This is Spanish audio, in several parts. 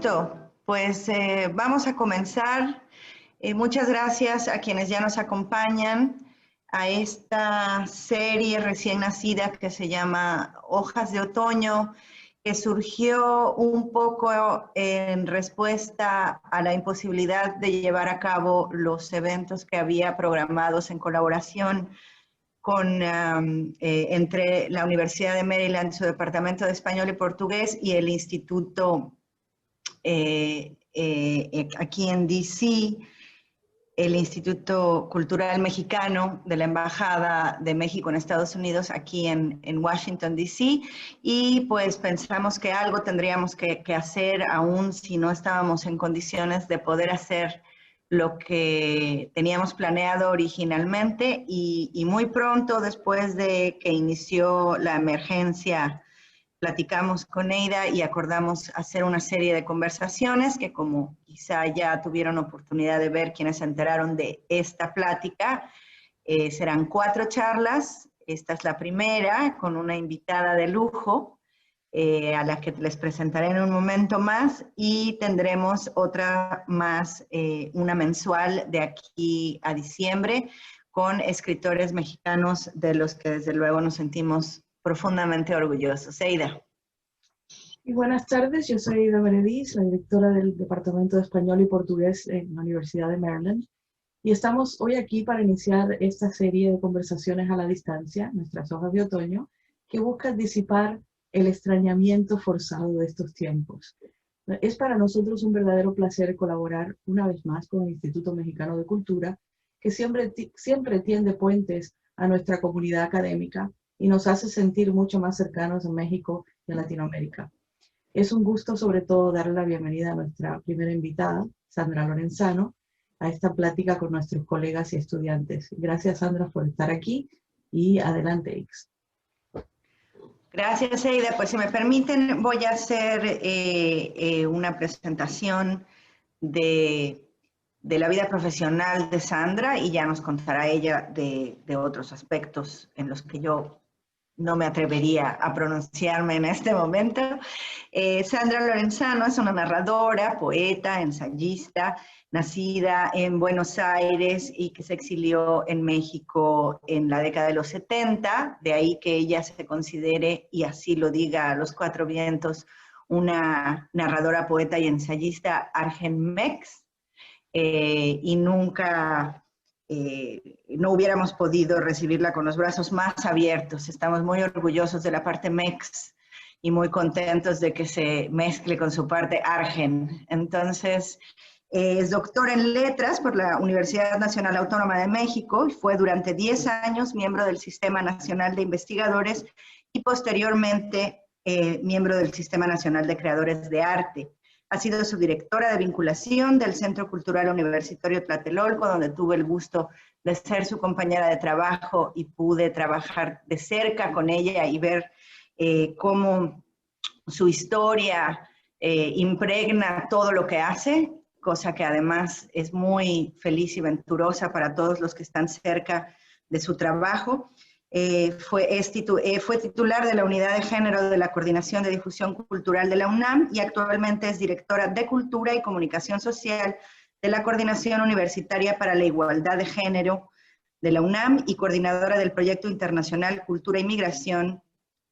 gusto. Pues vamos a comenzar. Muchas gracias a quienes ya nos acompañan a esta serie recién nacida que se llama Hojas de Otoño, que surgió un poco en respuesta a la imposibilidad de llevar a cabo los eventos que había programados en colaboración con, entre la Universidad de Maryland, su Departamento de Español y Portugués, y el Instituto aquí en DC, el Instituto Cultural Mexicano de la Embajada de México en Estados Unidos, aquí en Washington, D.C., y pues pensamos que algo tendríamos que hacer, aún si no estábamos en condiciones de poder hacer lo que teníamos planeado originalmente, y muy pronto, después de que inició la emergencia, platicamos con Neida y acordamos hacer una serie de conversaciones que, como quizá ya tuvieron oportunidad de ver quienes se enteraron de esta plática, serán 4 charlas. Esta es la primera, con una invitada de lujo, a la que les presentaré en un momento más, y tendremos otra más, una mensual de aquí a diciembre, con escritores mexicanos de los que desde luego nos sentimos profundamente orgullosos. Eida. Y buenas tardes, yo soy Eida Benedís, la directora del Departamento de Español y Portugués en la Universidad de Maryland. Y estamos hoy aquí para iniciar esta serie de conversaciones a la distancia, nuestras hojas de otoño, que buscan disipar el extrañamiento forzado de estos tiempos. Es para nosotros un verdadero placer colaborar una vez más con el Instituto Mexicano de Cultura, que siempre tiende puentes a nuestra comunidad académica y nos hace sentir mucho más cercanos a México y a Latinoamérica. Es un gusto sobre todo darle la bienvenida a nuestra primera invitada, Sandra Lorenzano, a esta plática con nuestros colegas y estudiantes. Gracias, Sandra, por estar aquí, y adelante, Ix. Gracias, Eida. Pues si me permiten, voy a hacer una presentación de la vida profesional de Sandra, y ya nos contará ella de otros aspectos en los que yo no me atrevería a pronunciarme en este momento. Sandra Lorenzano es una narradora, poeta, ensayista, nacida en Buenos Aires y que se exilió en México en la década de los 70, de ahí que ella se considere, y así lo diga a los 4 vientos, una narradora, poeta y ensayista argenmex, y nunca no hubiéramos podido recibirla con los brazos más abiertos. Estamos muy orgullosos de la parte mex y muy contentos de que se mezcle con su parte argen. Entonces, es doctora en letras por la Universidad Nacional Autónoma de México y fue durante 10 años miembro del Sistema Nacional de Investigadores y posteriormente miembro del Sistema Nacional de Creadores de Arte. Ha sido subdirectora de vinculación del Centro Cultural Universitario Tlatelolco, donde tuve el gusto de ser su compañera de trabajo y pude trabajar de cerca con ella y ver cómo su historia impregna todo lo que hace, cosa que además es muy feliz y venturosa para todos los que están cerca de su trabajo. Fue titular de la Unidad de Género de la Coordinación de Difusión Cultural de la UNAM y actualmente es directora de Cultura y Comunicación Social de la Coordinación Universitaria para la Igualdad de Género de la UNAM y coordinadora del Proyecto Internacional Cultura y Migración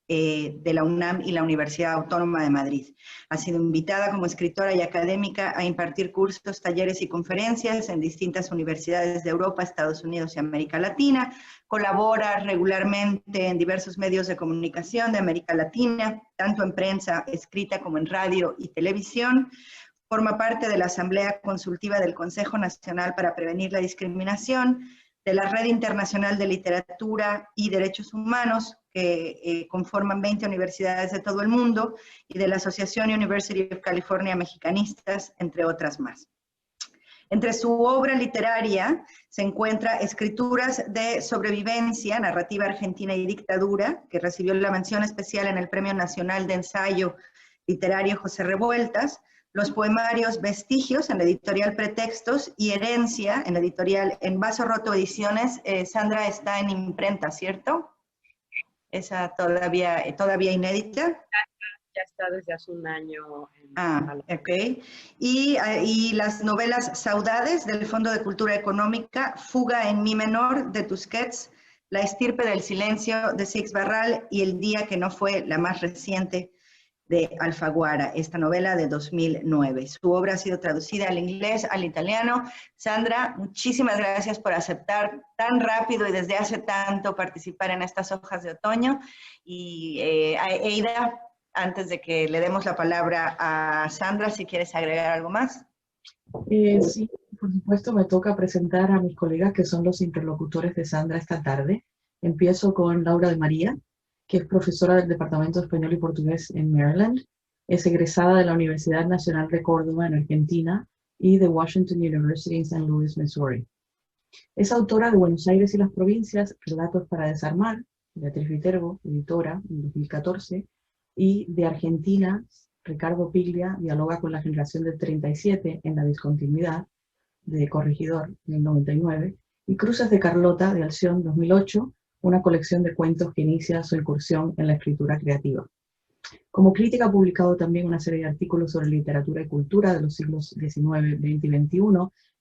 de la UNAM y la Universidad Autónoma de Madrid. Ha sido invitada como escritora y académica a impartir cursos, talleres y conferencias en distintas universidades de Europa, Estados Unidos y América Latina. Colabora regularmente en diversos medios de comunicación de América Latina, tanto en prensa escrita como en radio y televisión. Forma parte de la Asamblea Consultiva del Consejo Nacional para Prevenir la Discriminación, de la Red Internacional de Literatura y Derechos Humanos, que conforman 20 universidades de todo el mundo, y de la Asociación University of California Mexicanistas, entre otras más. Entre su obra literaria se encuentra Escrituras de Sobrevivencia, Narrativa Argentina y Dictadura, que recibió la mención especial en el Premio Nacional de Ensayo Literario José Revueltas, los poemarios Vestigios en la editorial Pretextos y Herencia en la editorial En Vaso Roto Ediciones. Sandra, está en imprenta, ¿cierto? Esa todavía inédita. Ya está desde hace un año. Ok. Y las novelas Saudades del Fondo de Cultura Económica, Fuga en Mi menor de Tusquets, La estirpe del silencio de Six Barral y El día que no fue, la más reciente, de Alfaguara, esta novela de 2009. Su obra ha sido traducida al inglés, al italiano. Sandra, muchísimas gracias por aceptar tan rápido y desde hace tanto participar en estas hojas de otoño. Y Eida, antes de que le demos la palabra a Sandra, si quieres agregar algo más. Sí, por supuesto, me toca presentar a mis colegas que son los interlocutores de Sandra esta tarde. Empiezo con Laura de María, que es profesora del Departamento de Español y Portugués en Maryland. Es egresada de la Universidad Nacional de Córdoba en Argentina y de Washington University en St. Louis, Missouri. Es autora de Buenos Aires y las provincias, Relatos para desarmar, Beatriz Viterbo, editora, en 2014, y de Argentina, Ricardo Piglia, dialoga con la generación del 37 en la discontinuidad, de Corregidor, en el 99, y Cruces de Carlota, de Alción, 2008, una colección de cuentos que inicia su incursión en la escritura creativa. Como crítica ha publicado también una serie de artículos sobre literatura y cultura de los siglos XIX, XX y XXI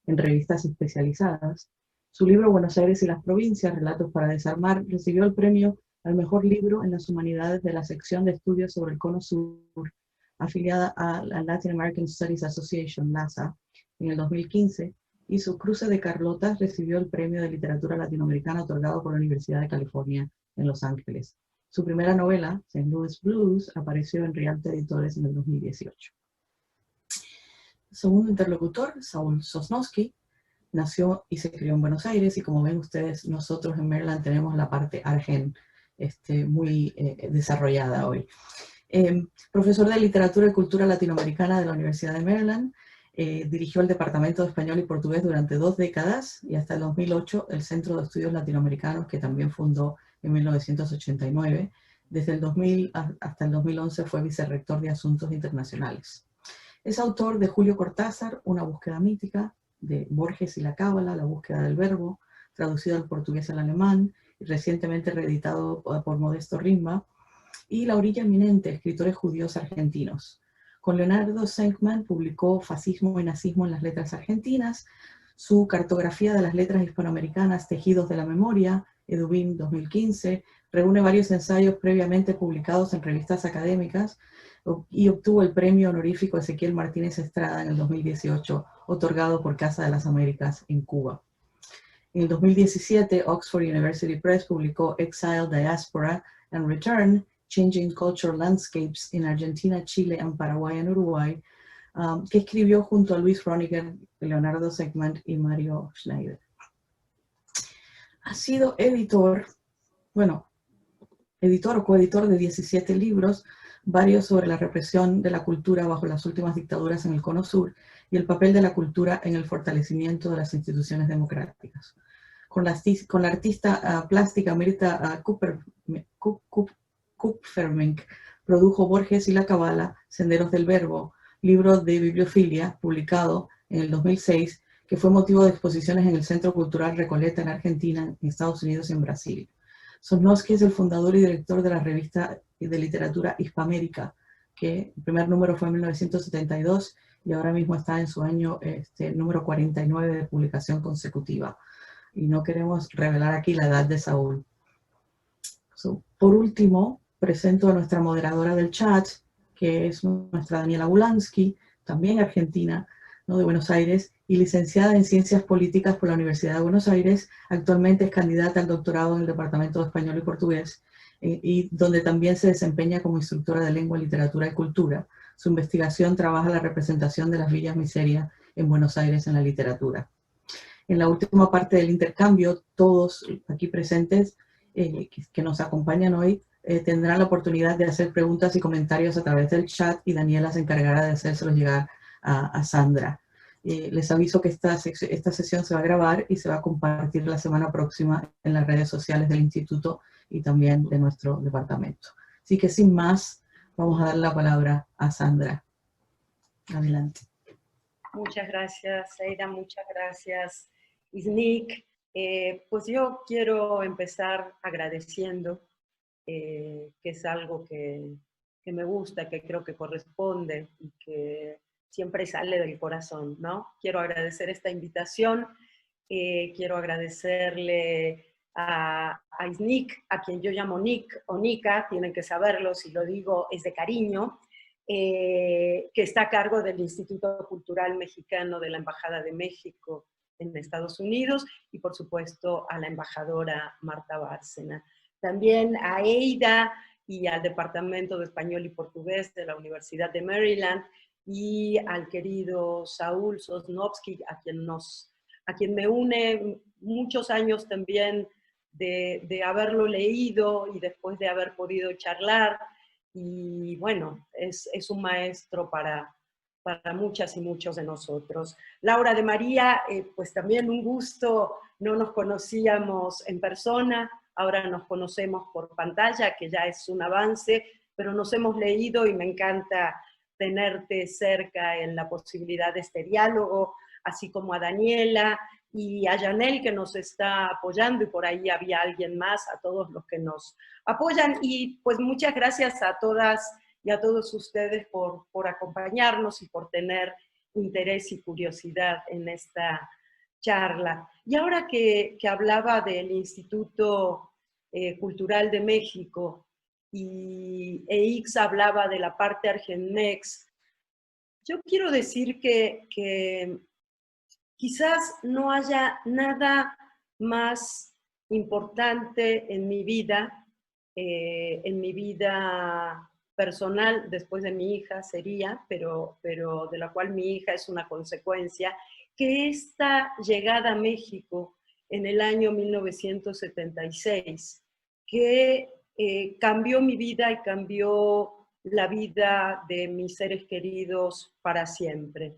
en revistas especializadas. Su libro Buenos Aires y las provincias, Relatos para desarmar, recibió el premio al mejor libro en las humanidades de la sección de estudios sobre el Cono Sur, afiliada a la Latin American Studies Association, LASA, en el 2015, y su Cruce de Carlotas recibió el premio de literatura latinoamericana otorgado por la Universidad de California en Los Ángeles. Su primera novela, St. Louis Blues, apareció en Rialto Editores en el 2018. Segundo interlocutor, Saúl Sosnowski, nació y se crió en Buenos Aires, y como ven ustedes, nosotros en Maryland tenemos la parte argen muy desarrollada hoy. Profesor de Literatura y Cultura Latinoamericana de la Universidad de Maryland, dirigió el Departamento de Español y Portugués durante 2 décadas y hasta el 2008 el Centro de Estudios Latinoamericanos, que también fundó en 1989. Desde el 2000 hasta el 2011 fue vicerrector de Asuntos Internacionales. Es autor de Julio Cortázar, Una búsqueda mítica, de Borges y la Cábala, La búsqueda del verbo, traducido al portugués al alemán y recientemente reeditado por Modesto Rimba, y La orilla eminente, escritores judíos argentinos. Con Leonardo Senkman publicó Fascismo y nazismo en las letras argentinas, su cartografía de las letras hispanoamericanas, Tejidos de la memoria, Edubim 2015, reúne varios ensayos previamente publicados en revistas académicas y obtuvo el premio honorífico Ezequiel Martínez Estrada en el 2018, otorgado por Casa de las Américas en Cuba. En el 2017, Oxford University Press publicó Exile, Diaspora and Return, Changing Cultural Landscapes in Argentina, Chile, and Paraguay and Uruguay, que escribió junto a Luis Roniger, Leonardo Senkman y Mario Schneider. Ha sido editor o coeditor de 17 libros, varios sobre la represión de la cultura bajo las últimas dictaduras en el Cono Sur y el papel de la cultura en el fortalecimiento de las instituciones democráticas. Con la artista plástica Mirta Kupfermink produjo Borges y la Cábala, Senderos del Verbo, libro de bibliofilia publicado en el 2006, que fue motivo de exposiciones en el Centro Cultural Recoleta en Argentina, en Estados Unidos y en Brasil. Sosnowski es el fundador y director de la revista de literatura Hispamérica, que el primer número fue en 1972 y ahora mismo está en su año número 49 de publicación consecutiva. Y no queremos revelar aquí la edad de Saúl. Por último, presento a nuestra moderadora del chat, que es nuestra Daniela Bulansky, también argentina, ¿no?, de Buenos Aires, y licenciada en Ciencias Políticas por la Universidad de Buenos Aires. Actualmente es candidata al doctorado en el Departamento de Español y Portugués, y donde también se desempeña como instructora de Lengua, Literatura y Cultura. Su investigación trabaja la representación de las villas miserias en Buenos Aires en la literatura. En la última parte del intercambio, todos aquí presentes que nos acompañan hoy tendrán la oportunidad de hacer preguntas y comentarios a través del chat, y Daniela se encargará de hacérselos llegar a Sandra. Les aviso que esta sesión se va a grabar y se va a compartir la semana próxima en las redes sociales del instituto y también de nuestro departamento. Así que sin más, vamos a dar la palabra a Sandra. Adelante. Muchas gracias, Eida, muchas gracias, Isnik. Pues yo quiero empezar agradeciendo, que es algo que que me gusta, que creo que corresponde y que siempre sale del corazón, ¿no? Quiero agradecer esta invitación, quiero agradecerle a Isnik, a quien yo llamo Nick o Nika, tienen que saberlo, si lo digo es de cariño, que está a cargo del Instituto Cultural Mexicano de la Embajada de México en Estados Unidos, y por supuesto a la embajadora Marta Bárcena. También a EIDA y al Departamento de Español y Portugués de la Universidad de Maryland, y al querido Saúl Sosnovsky, a quien me une muchos años también de haberlo leído y después de haber podido charlar. Y bueno, es un maestro para muchas y muchos de nosotros. Laura de María, pues también un gusto, no nos conocíamos en persona, ahora nos conocemos por pantalla, que ya es un avance, pero nos hemos leído y me encanta tenerte cerca en la posibilidad de este diálogo, así como a Daniela y a Janel, que nos está apoyando, y por ahí había alguien más, a todos los que nos apoyan, y pues muchas gracias a todas y a todos ustedes por acompañarnos y por tener interés y curiosidad en esta charla. Y ahora que hablaba del Instituto Cultural de México y EIX hablaba de la parte Argenmex, yo quiero decir que quizás no haya nada más importante en mi vida personal, después de mi hija sería, pero de la cual mi hija es una consecuencia, que esta llegada a México en el año 1976, que cambió mi vida y cambió la vida de mis seres queridos para siempre.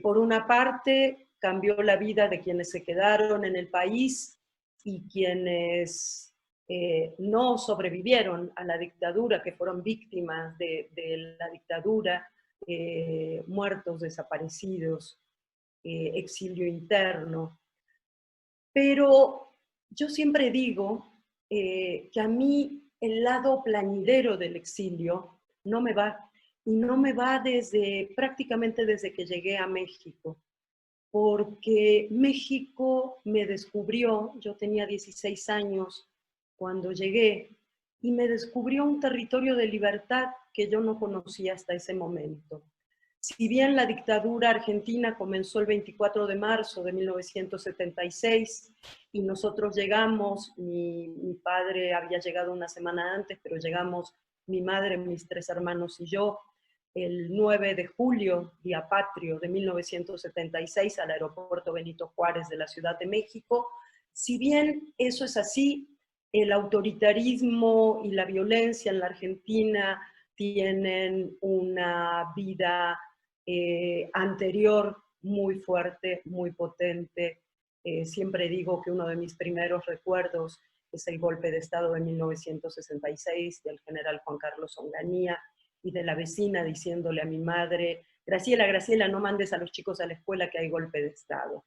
Por una parte, cambió la vida de quienes se quedaron en el país y quienes no sobrevivieron a la dictadura, que fueron víctimas de la dictadura, muertos, desaparecidos, exilio interno. Pero yo siempre digo que a mí el lado plañidero del exilio no me va, y no me va prácticamente desde que llegué a México, porque México me descubrió, yo tenía 16 años cuando llegué, y me descubrió un territorio de libertad que yo no conocía hasta ese momento. Si bien la dictadura argentina comenzó el 24 de marzo de 1976 y nosotros llegamos, mi padre había llegado una semana antes, pero llegamos mi madre, mis 3 hermanos y yo, el 9 de julio, día patrio de 1976, al aeropuerto Benito Juárez de la Ciudad de México. Si bien eso es así, el autoritarismo y la violencia en la Argentina tienen una vida anterior muy fuerte, muy potente. Siempre digo que uno de mis primeros recuerdos es el golpe de Estado de 1966 del general Juan Carlos Onganía y de la vecina diciéndole a mi madre, Graciela, Graciela, no mandes a los chicos a la escuela que hay golpe de Estado.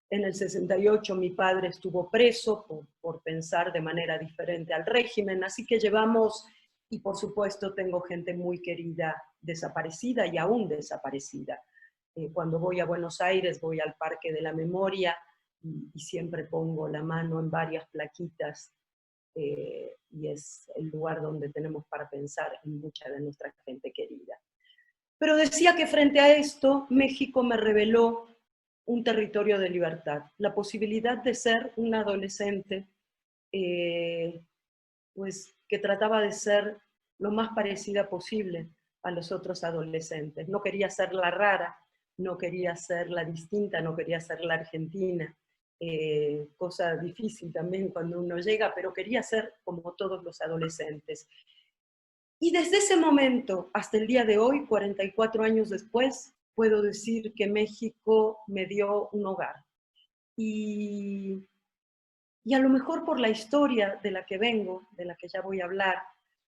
En el 68 mi padre estuvo preso por pensar de manera diferente al régimen, así que llevamos, y por supuesto tengo gente muy querida desaparecida y aún desaparecida. Cuando voy a Buenos Aires voy al Parque de la Memoria y siempre pongo la mano en varias plaquitas y es el lugar donde tenemos para pensar en mucha de nuestra gente querida. Pero decía que frente a esto, México me reveló un territorio de libertad, la posibilidad de ser una adolescente pues, que trataba de ser lo más parecida posible a los otros adolescentes. No quería ser la rara, no quería ser la distinta, no quería ser la argentina, cosa difícil también cuando uno llega, pero quería ser como todos los adolescentes. Y desde ese momento hasta el día de hoy, 44 años después, puedo decir que México me dio un hogar. Y a lo mejor por la historia de la que vengo, de la que ya voy a hablar,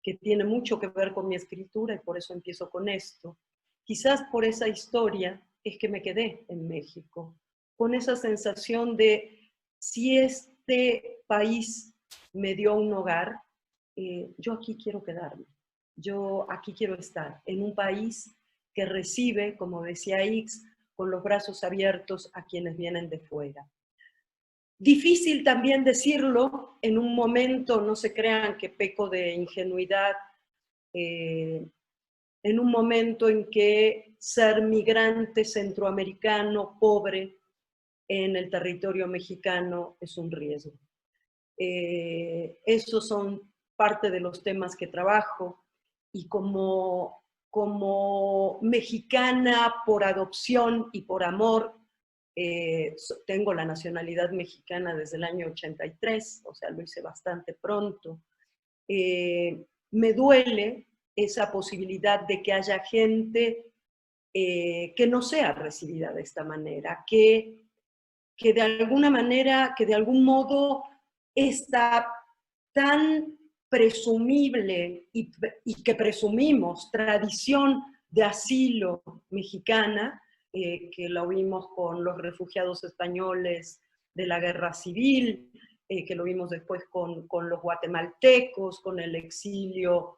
que tiene mucho que ver con mi escritura y por eso empiezo con esto, quizás por esa historia es que me quedé en México, con esa sensación de si este país me dio un hogar, yo aquí quiero quedarme. yo aquí quiero estar, en un país que recibe, como decía X, con los brazos abiertos a quienes vienen de fuera. Difícil también decirlo en un momento, no se crean que peco de ingenuidad, en un momento en que ser migrante centroamericano pobre en el territorio mexicano es un riesgo. Esos son parte de los temas que trabajo y como mexicana por adopción y por amor, tengo la nacionalidad mexicana desde el año 83, o sea, lo hice bastante pronto. Me duele esa posibilidad de que haya gente que no sea recibida de esta manera, que de alguna manera, que de algún modo está tan presumible y que presumimos tradición de asilo mexicana, que lo vimos con los refugiados españoles de la guerra civil, que lo vimos después con los guatemaltecos, con el exilio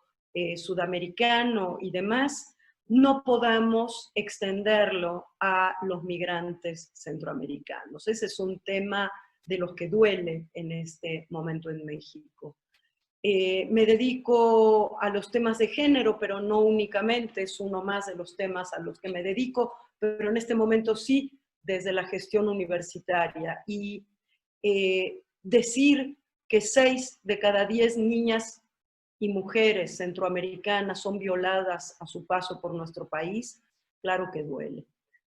sudamericano y demás, no podamos extenderlo a los migrantes centroamericanos. Ese es un tema de los que duele en este momento en México. Me dedico a los temas de género, pero no únicamente, es uno más de los temas a los que me dedico, pero en este momento sí, desde la gestión universitaria. Y decir que 6 de cada 10 niñas y mujeres centroamericanas son violadas a su paso por nuestro país, claro que duele,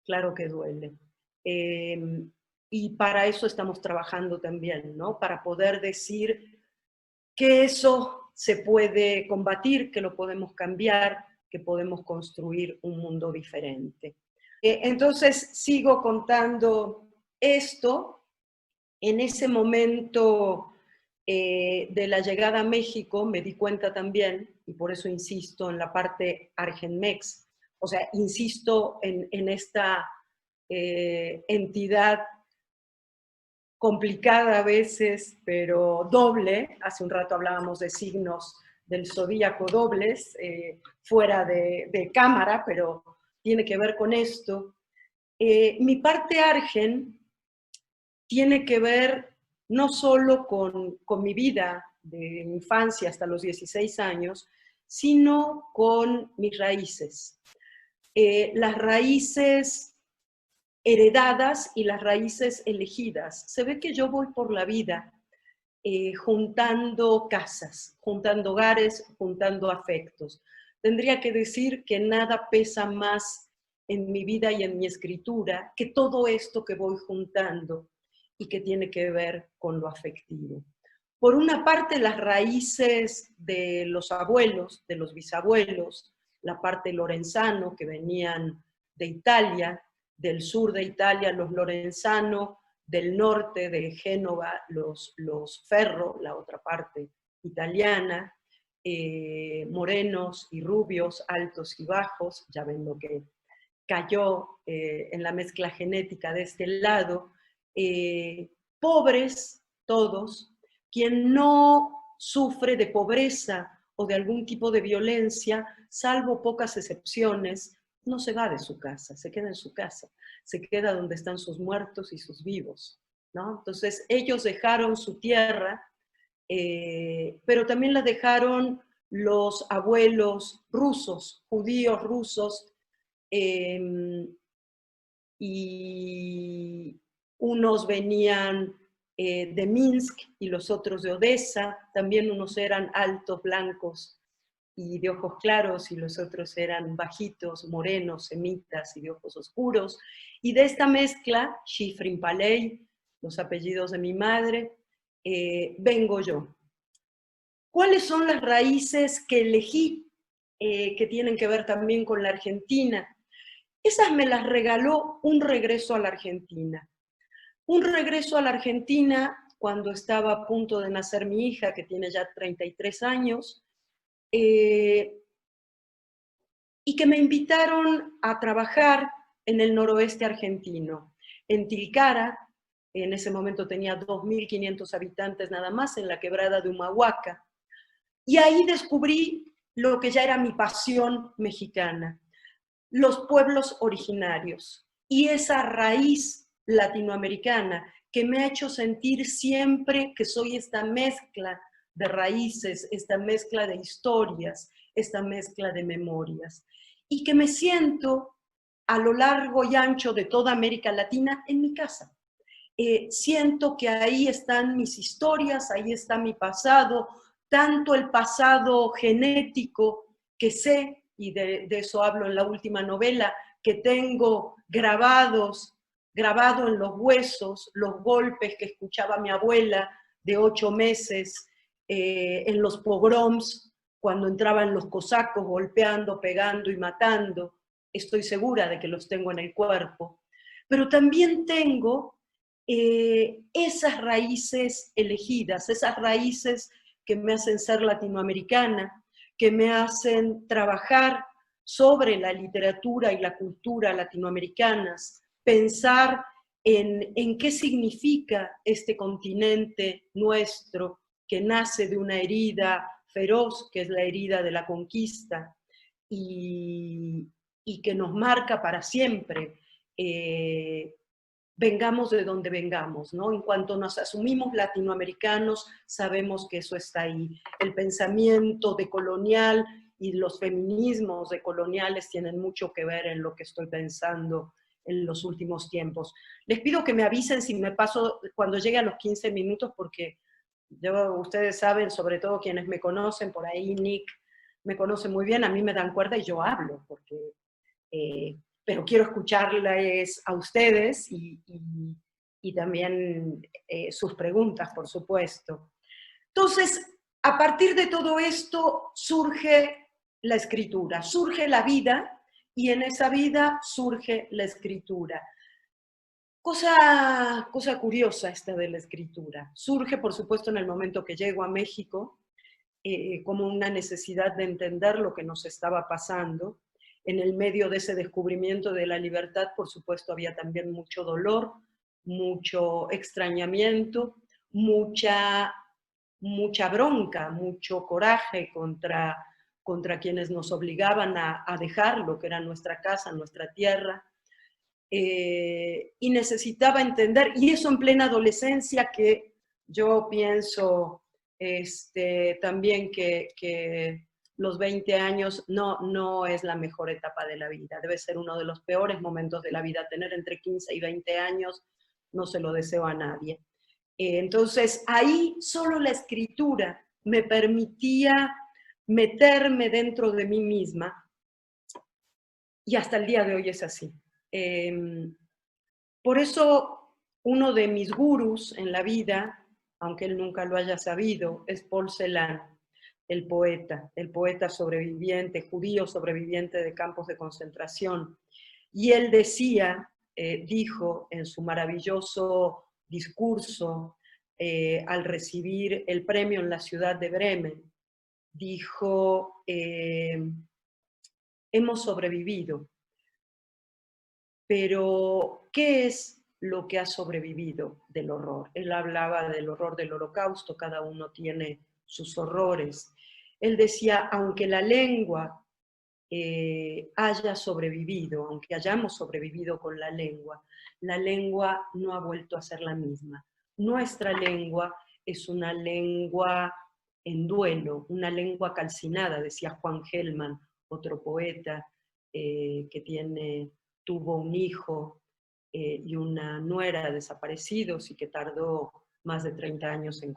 claro que duele. Y para eso estamos trabajando también, ¿no? Para poder decir que eso se puede combatir, que lo podemos cambiar, que podemos construir un mundo diferente. Entonces, sigo contando esto. En ese momento de la llegada a México me di cuenta también, y por eso insisto en la parte Argenmex, o sea, insisto en esta entidad complicada a veces, pero doble. Hace un rato hablábamos de signos del zodíaco dobles, fuera de cámara, pero tiene que ver con esto. Mi parte Argen tiene que ver no solo con mi vida de infancia hasta los 16 años, sino con mis raíces. Las raíces heredadas y las raíces elegidas. Se ve que yo voy por la vida juntando casas, juntando hogares, juntando afectos. Tendría que decir que nada pesa más en mi vida y en mi escritura que todo esto que voy juntando y que tiene que ver con lo afectivo. Por una parte, las raíces de los abuelos, de los bisabuelos, la parte lorenzano que venían de Italia, del sur de Italia los Lorenzano, del norte de Génova los Ferro, la otra parte italiana, morenos y rubios, altos y bajos, ya ven lo que cayó en la mezcla genética de este lado, pobres todos, quien no sufre de pobreza o de algún tipo de violencia, salvo pocas excepciones, no se va de su casa, se queda en su casa, se queda donde están sus muertos y sus vivos, ¿no? Entonces ellos dejaron su tierra, pero también la dejaron los abuelos rusos, judíos rusos, y unos venían de Minsk y los otros de Odessa, también unos eran altos, blancos y de ojos claros, y los otros eran bajitos, morenos, semitas y de ojos oscuros. Y de esta mezcla, Shifrin Paley, los apellidos de mi madre, vengo yo. ¿Cuáles son las raíces que elegí, que tienen que ver también con la Argentina? Esas me las regaló un regreso a la Argentina. Un regreso a la Argentina cuando estaba a punto de nacer mi hija, que tiene ya 33 años, y que me invitaron a trabajar en el noroeste argentino, en Tilcara. En ese momento tenía 2.500 habitantes nada más, en la quebrada de Humahuaca. Y ahí descubrí lo que ya era mi pasión mexicana, los pueblos originarios y esa raíz latinoamericana que me ha hecho sentir siempre que soy esta mezcla de raíces, esta mezcla de historias, esta mezcla de memorias, y que me siento a lo largo y ancho de toda América Latina en mi casa. Siento que ahí están mis historias, ahí está mi pasado, tanto el pasado genético que sé, y de eso hablo en la última novela, que tengo grabado en los huesos, los golpes que escuchaba mi abuela de 8 meses, en los pogroms, cuando entraban los cosacos golpeando, pegando y matando. Estoy segura de que los tengo en el cuerpo. Pero también tengo esas raíces elegidas, esas raíces que me hacen ser latinoamericana, que me hacen trabajar sobre la literatura y la cultura latinoamericanas, pensar en qué significa este continente nuestro que nace de una herida feroz, que es la herida de la conquista, y que nos marca para siempre. Vengamos de donde vengamos, ¿no? En cuanto nos asumimos latinoamericanos, sabemos que eso está ahí. El pensamiento decolonial y los feminismos decoloniales tienen mucho que ver en lo que estoy pensando en los últimos tiempos. Les pido que me avisen si me paso cuando llegue a los 15 minutos, porque ustedes saben, sobre todo quienes me conocen, por ahí Nick me conoce muy bien, a mí me dan cuerda y yo hablo, porque... pero quiero escucharles a ustedes y también sus preguntas, por supuesto. Entonces, a partir de todo esto surge la escritura, surge la vida, y en esa vida surge la escritura. Cosa curiosa esta de la escritura. Surge, por supuesto, en el momento que llego a México, como una necesidad de entender lo que nos estaba pasando. En el medio de ese descubrimiento de la libertad, por supuesto, había también mucho dolor, mucho extrañamiento, mucha bronca, mucho coraje contra quienes nos obligaban a dejar lo que era nuestra casa, nuestra tierra. Y necesitaba entender, y eso en plena adolescencia, que yo pienso también que los 20 años no es la mejor etapa de la vida, debe ser uno de los peores momentos de la vida. Tener entre 15 y 20 años no se lo deseo a nadie. Entonces ahí solo la escritura me permitía meterme dentro de mí misma, y hasta el día de hoy es así. Por eso uno de mis gurús en la vida, aunque él nunca lo haya sabido, es Paul Celan, el poeta sobreviviente, judío sobreviviente de campos de concentración. Y él dijo en su maravilloso discurso al recibir el premio en la ciudad de Bremen, dijo, hemos sobrevivido, pero ¿qué es lo que ha sobrevivido del horror? Él hablaba del horror del Holocausto, cada uno tiene sus horrores. Él decía, aunque la lengua haya sobrevivido, aunque hayamos sobrevivido con la lengua no ha vuelto a ser la misma. Nuestra lengua es una lengua en duelo, una lengua calcinada, decía Juan Gelman, otro poeta que tuvo un hijo y una nuera desaparecidos y que tardó más de 30 años en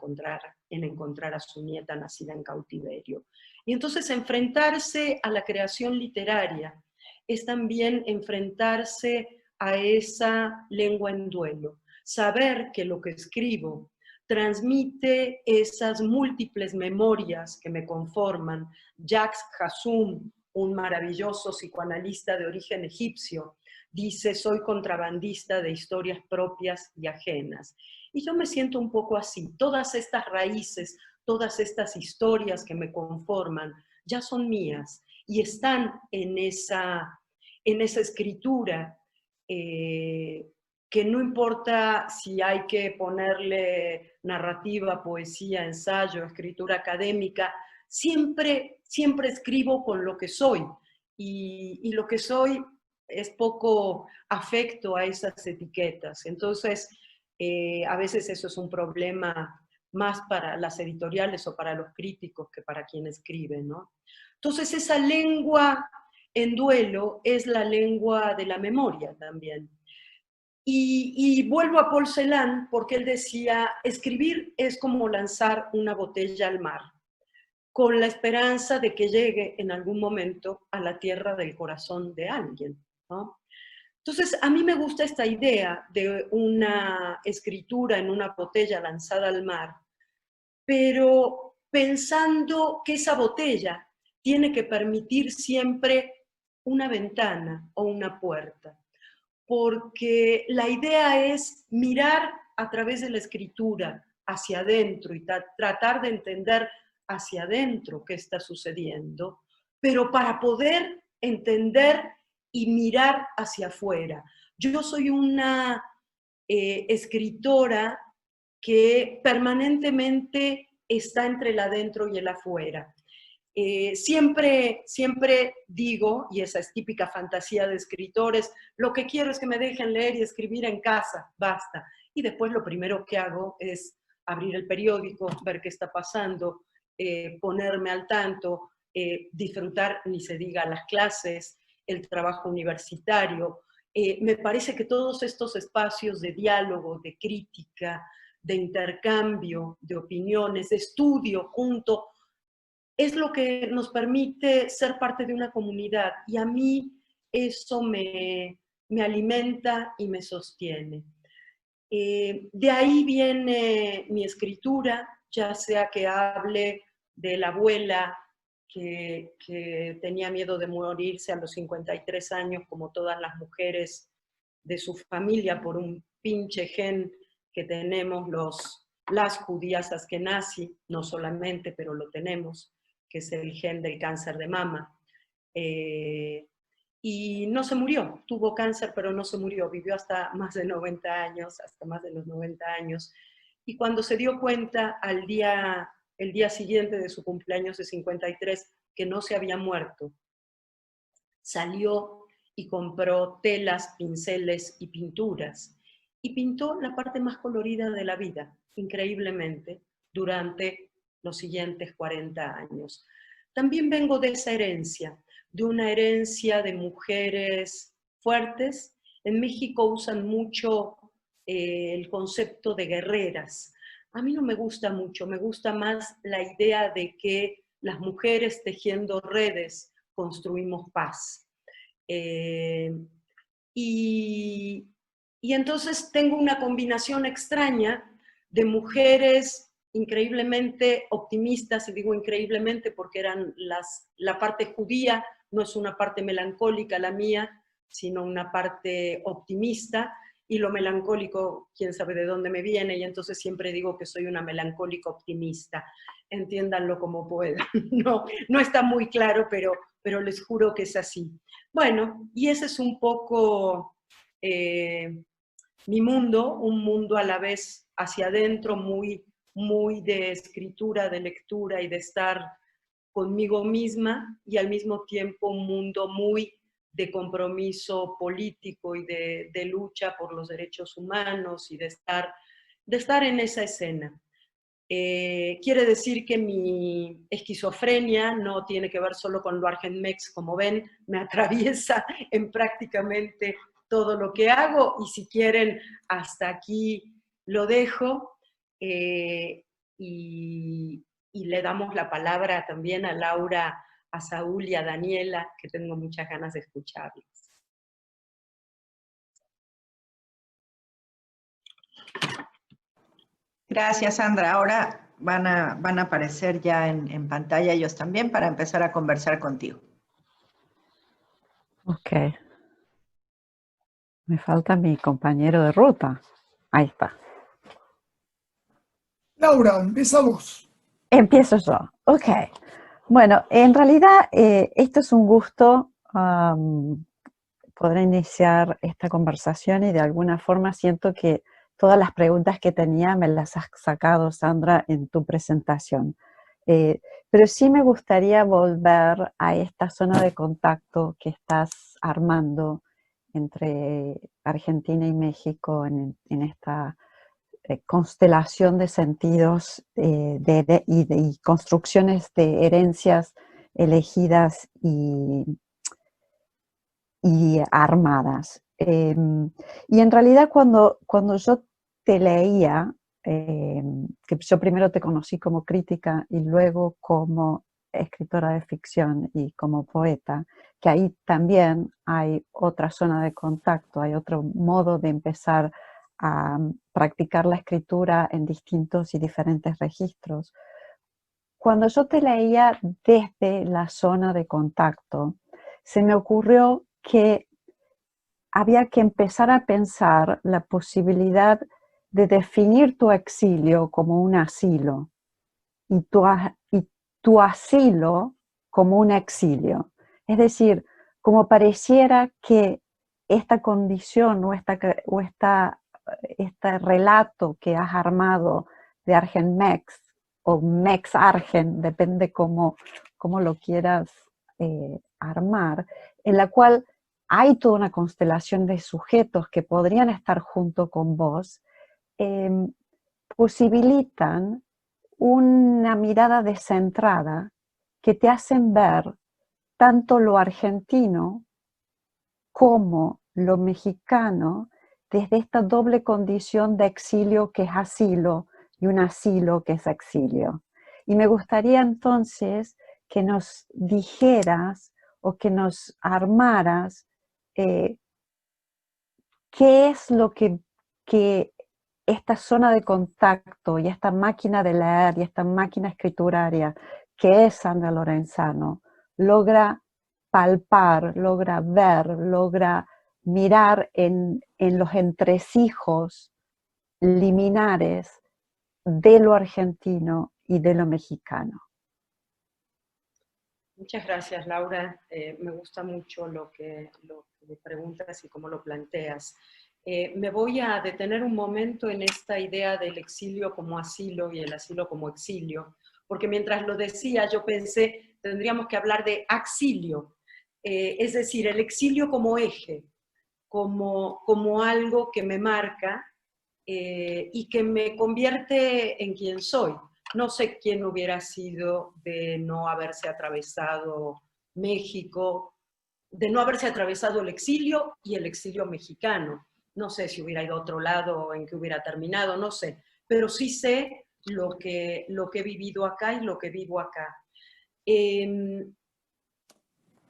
encontrar a su nieta nacida en cautiverio. Y entonces enfrentarse a la creación literaria es también enfrentarse a esa lengua en duelo, saber que lo que escribo transmite esas múltiples memorias que me conforman. Jacques Hassoum, un maravilloso psicoanalista de origen egipcio, dice, soy contrabandista de historias propias y ajenas. Y yo me siento un poco así. Todas estas raíces, todas estas historias que me conforman, ya son mías y están en esa escritura que no importa si hay que ponerle narrativa, poesía, ensayo, escritura académica, siempre escribo con lo que soy, y lo que soy es poco afecto a esas etiquetas. Entonces, a veces eso es un problema más para las editoriales o para los críticos que para quien escribe, ¿no? Entonces, esa lengua en duelo es la lengua de la memoria también. Y vuelvo a Paul Celan porque él decía, escribir es como lanzar una botella al mar, con la esperanza de que llegue en algún momento a la tierra del corazón de alguien, ¿no? Entonces, a mí me gusta esta idea de una escritura en una botella lanzada al mar, pero pensando que esa botella tiene que permitir siempre una ventana o una puerta, porque la idea es mirar a través de la escritura hacia adentro y tratar de entender hacia adentro qué está sucediendo, pero para poder entender y mirar hacia afuera. Yo soy una escritora que permanentemente está entre el adentro y el afuera. Siempre digo, y esa es típica fantasía de escritores, lo que quiero es que me dejen leer y escribir en casa, basta. Y después lo primero que hago es abrir el periódico, ver qué está pasando, ponerme al tanto, disfrutar, ni se diga, las clases, el trabajo universitario. Me parece que todos estos espacios de diálogo, de crítica, de intercambio, de opiniones, de estudio junto, es lo que nos permite ser parte de una comunidad, y a mí eso me alimenta y me sostiene. De ahí viene mi escritura, ya sea que hable de la abuela que tenía miedo de morirse a los 53 años, como todas las mujeres de su familia, por un pinche gen que tenemos las judías askenazí, no solamente, pero lo tenemos, que es el gen del cáncer de mama. Y no se murió, tuvo cáncer, pero no se murió, vivió hasta más de 90 años, hasta más de los 90 años. Y cuando se dio cuenta el día siguiente de su cumpleaños de 53, que no se había muerto, salió y compró telas, pinceles y pinturas, y pintó la parte más colorida de la vida, increíblemente, durante los siguientes 40 años. También vengo de esa herencia, de una herencia de mujeres fuertes. En México usan mucho el concepto de guerreras. A mí no me gusta mucho, me gusta más la idea de que las mujeres tejiendo redes construimos paz. Y entonces tengo una combinación extraña de mujeres increíblemente optimistas, y digo increíblemente porque eran la parte judía, no es una parte melancólica la mía, sino una parte optimista, y lo melancólico, quién sabe de dónde me viene, y entonces siempre digo que soy una melancólica optimista. Entiéndanlo como puedan. No está muy claro, pero les juro que es así. Bueno, y ese es un poco mi mundo, un mundo a la vez hacia adentro, muy de escritura, de lectura y de estar conmigo misma, y al mismo tiempo un mundo muy de compromiso político y de lucha por los derechos humanos y de estar en esa escena. Quiere decir que mi esquizofrenia no tiene que ver solo con lo argenmex, como ven, me atraviesa en prácticamente todo lo que hago, y si quieren, hasta aquí lo dejo, y le damos la palabra también a Laura, a Saúl y a Daniela, que tengo muchas ganas de escucharlos. Gracias, Sandra. Ahora van a aparecer ya en pantalla ellos también para empezar a conversar contigo. Ok. Me falta mi compañero de ruta. Ahí está. Laura, empezamos. Empiezo yo. Ok. Bueno, en realidad esto es un gusto poder iniciar esta conversación, y de alguna forma siento que todas las preguntas que tenía me las has sacado, Sandra, en tu presentación. Pero sí me gustaría volver a esta zona de contacto que estás armando entre Argentina y México en esta constelación de sentidos y construcciones de herencias elegidas y armadas. Y en realidad cuando yo te leía, que yo primero te conocí como crítica y luego como escritora de ficción y como poeta, que ahí también hay otra zona de contacto, hay otro modo de empezar a practicar la escritura en distintos y diferentes registros. Cuando yo te leía desde la zona de contacto, se me ocurrió que había que empezar a pensar la posibilidad de definir tu exilio como un asilo y tu asilo como un exilio. Es decir, como pareciera que esta condición o este relato que has armado de Argenmex o Mex-Argen, depende cómo lo quieras armar, en la cual hay toda una constelación de sujetos que podrían estar junto con vos, posibilitan una mirada descentrada que te hacen ver tanto lo argentino como lo mexicano desde esta doble condición de exilio que es asilo y un asilo que es exilio. Y me gustaría entonces que nos dijeras o que nos armaras qué es lo que esta zona de contacto y esta máquina de leer y esta máquina escrituraria que es Sandra Lorenzano logra palpar, logra ver, logra mirar en los entresijos liminares de lo argentino y de lo mexicano. Muchas gracias, Laura. Me gusta mucho lo que me preguntas y cómo lo planteas. Me voy a detener un momento en esta idea del exilio como asilo y el asilo como exilio, porque mientras lo decía yo pensé, tendríamos que hablar de axilio, es decir, el exilio como eje, como algo que me marca y que me convierte en quien soy. No sé quién hubiera sido de no haberse atravesado México, de no haberse atravesado el exilio y el exilio mexicano. No sé si hubiera ido a otro lado o en qué hubiera terminado, no sé. Pero sí sé lo que he vivido acá y lo que vivo acá.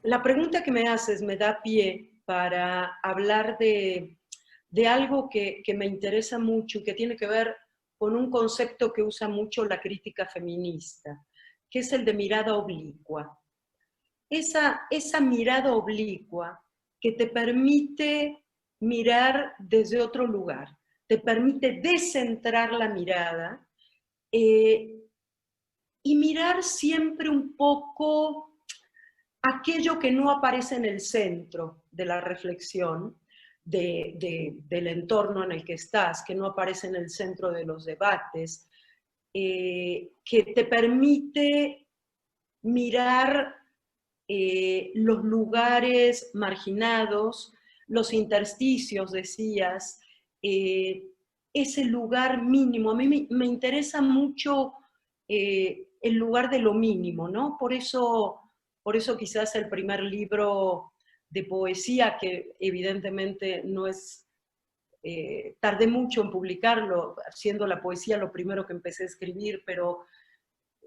La pregunta que me haces me da pie para hablar de algo que me interesa mucho y que tiene que ver con un concepto que usa mucho la crítica feminista, que es el de mirada oblicua. Esa mirada oblicua que te permite mirar desde otro lugar, te permite descentrar la mirada y mirar siempre un poco aquello que no aparece en el centro de la reflexión del entorno en el que estás, que no aparece en el centro de los debates, que te permite mirar los lugares marginados, los intersticios, decías, ese lugar mínimo. A mí me interesa mucho el lugar de lo mínimo, ¿no? Por eso quizás el primer libro de poesía, que evidentemente no es, tardé mucho en publicarlo, siendo la poesía lo primero que empecé a escribir, pero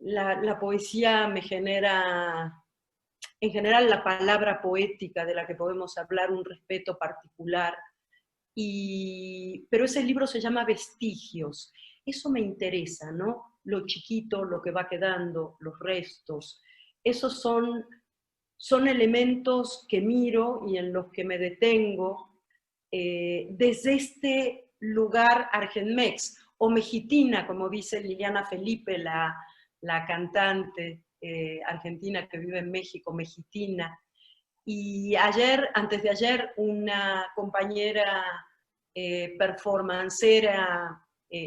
la poesía me genera, en general, la palabra poética de la que podemos hablar, un respeto particular. Pero ese libro se llama Vestigios. Eso me interesa, ¿no? Lo chiquito, lo que va quedando, los restos. Esos son elementos que miro y en los que me detengo desde este lugar argenmex, o mexitina, como dice Liliana Felipe, la cantante argentina que vive en México, mexitina. Y antes de ayer, una compañera performancera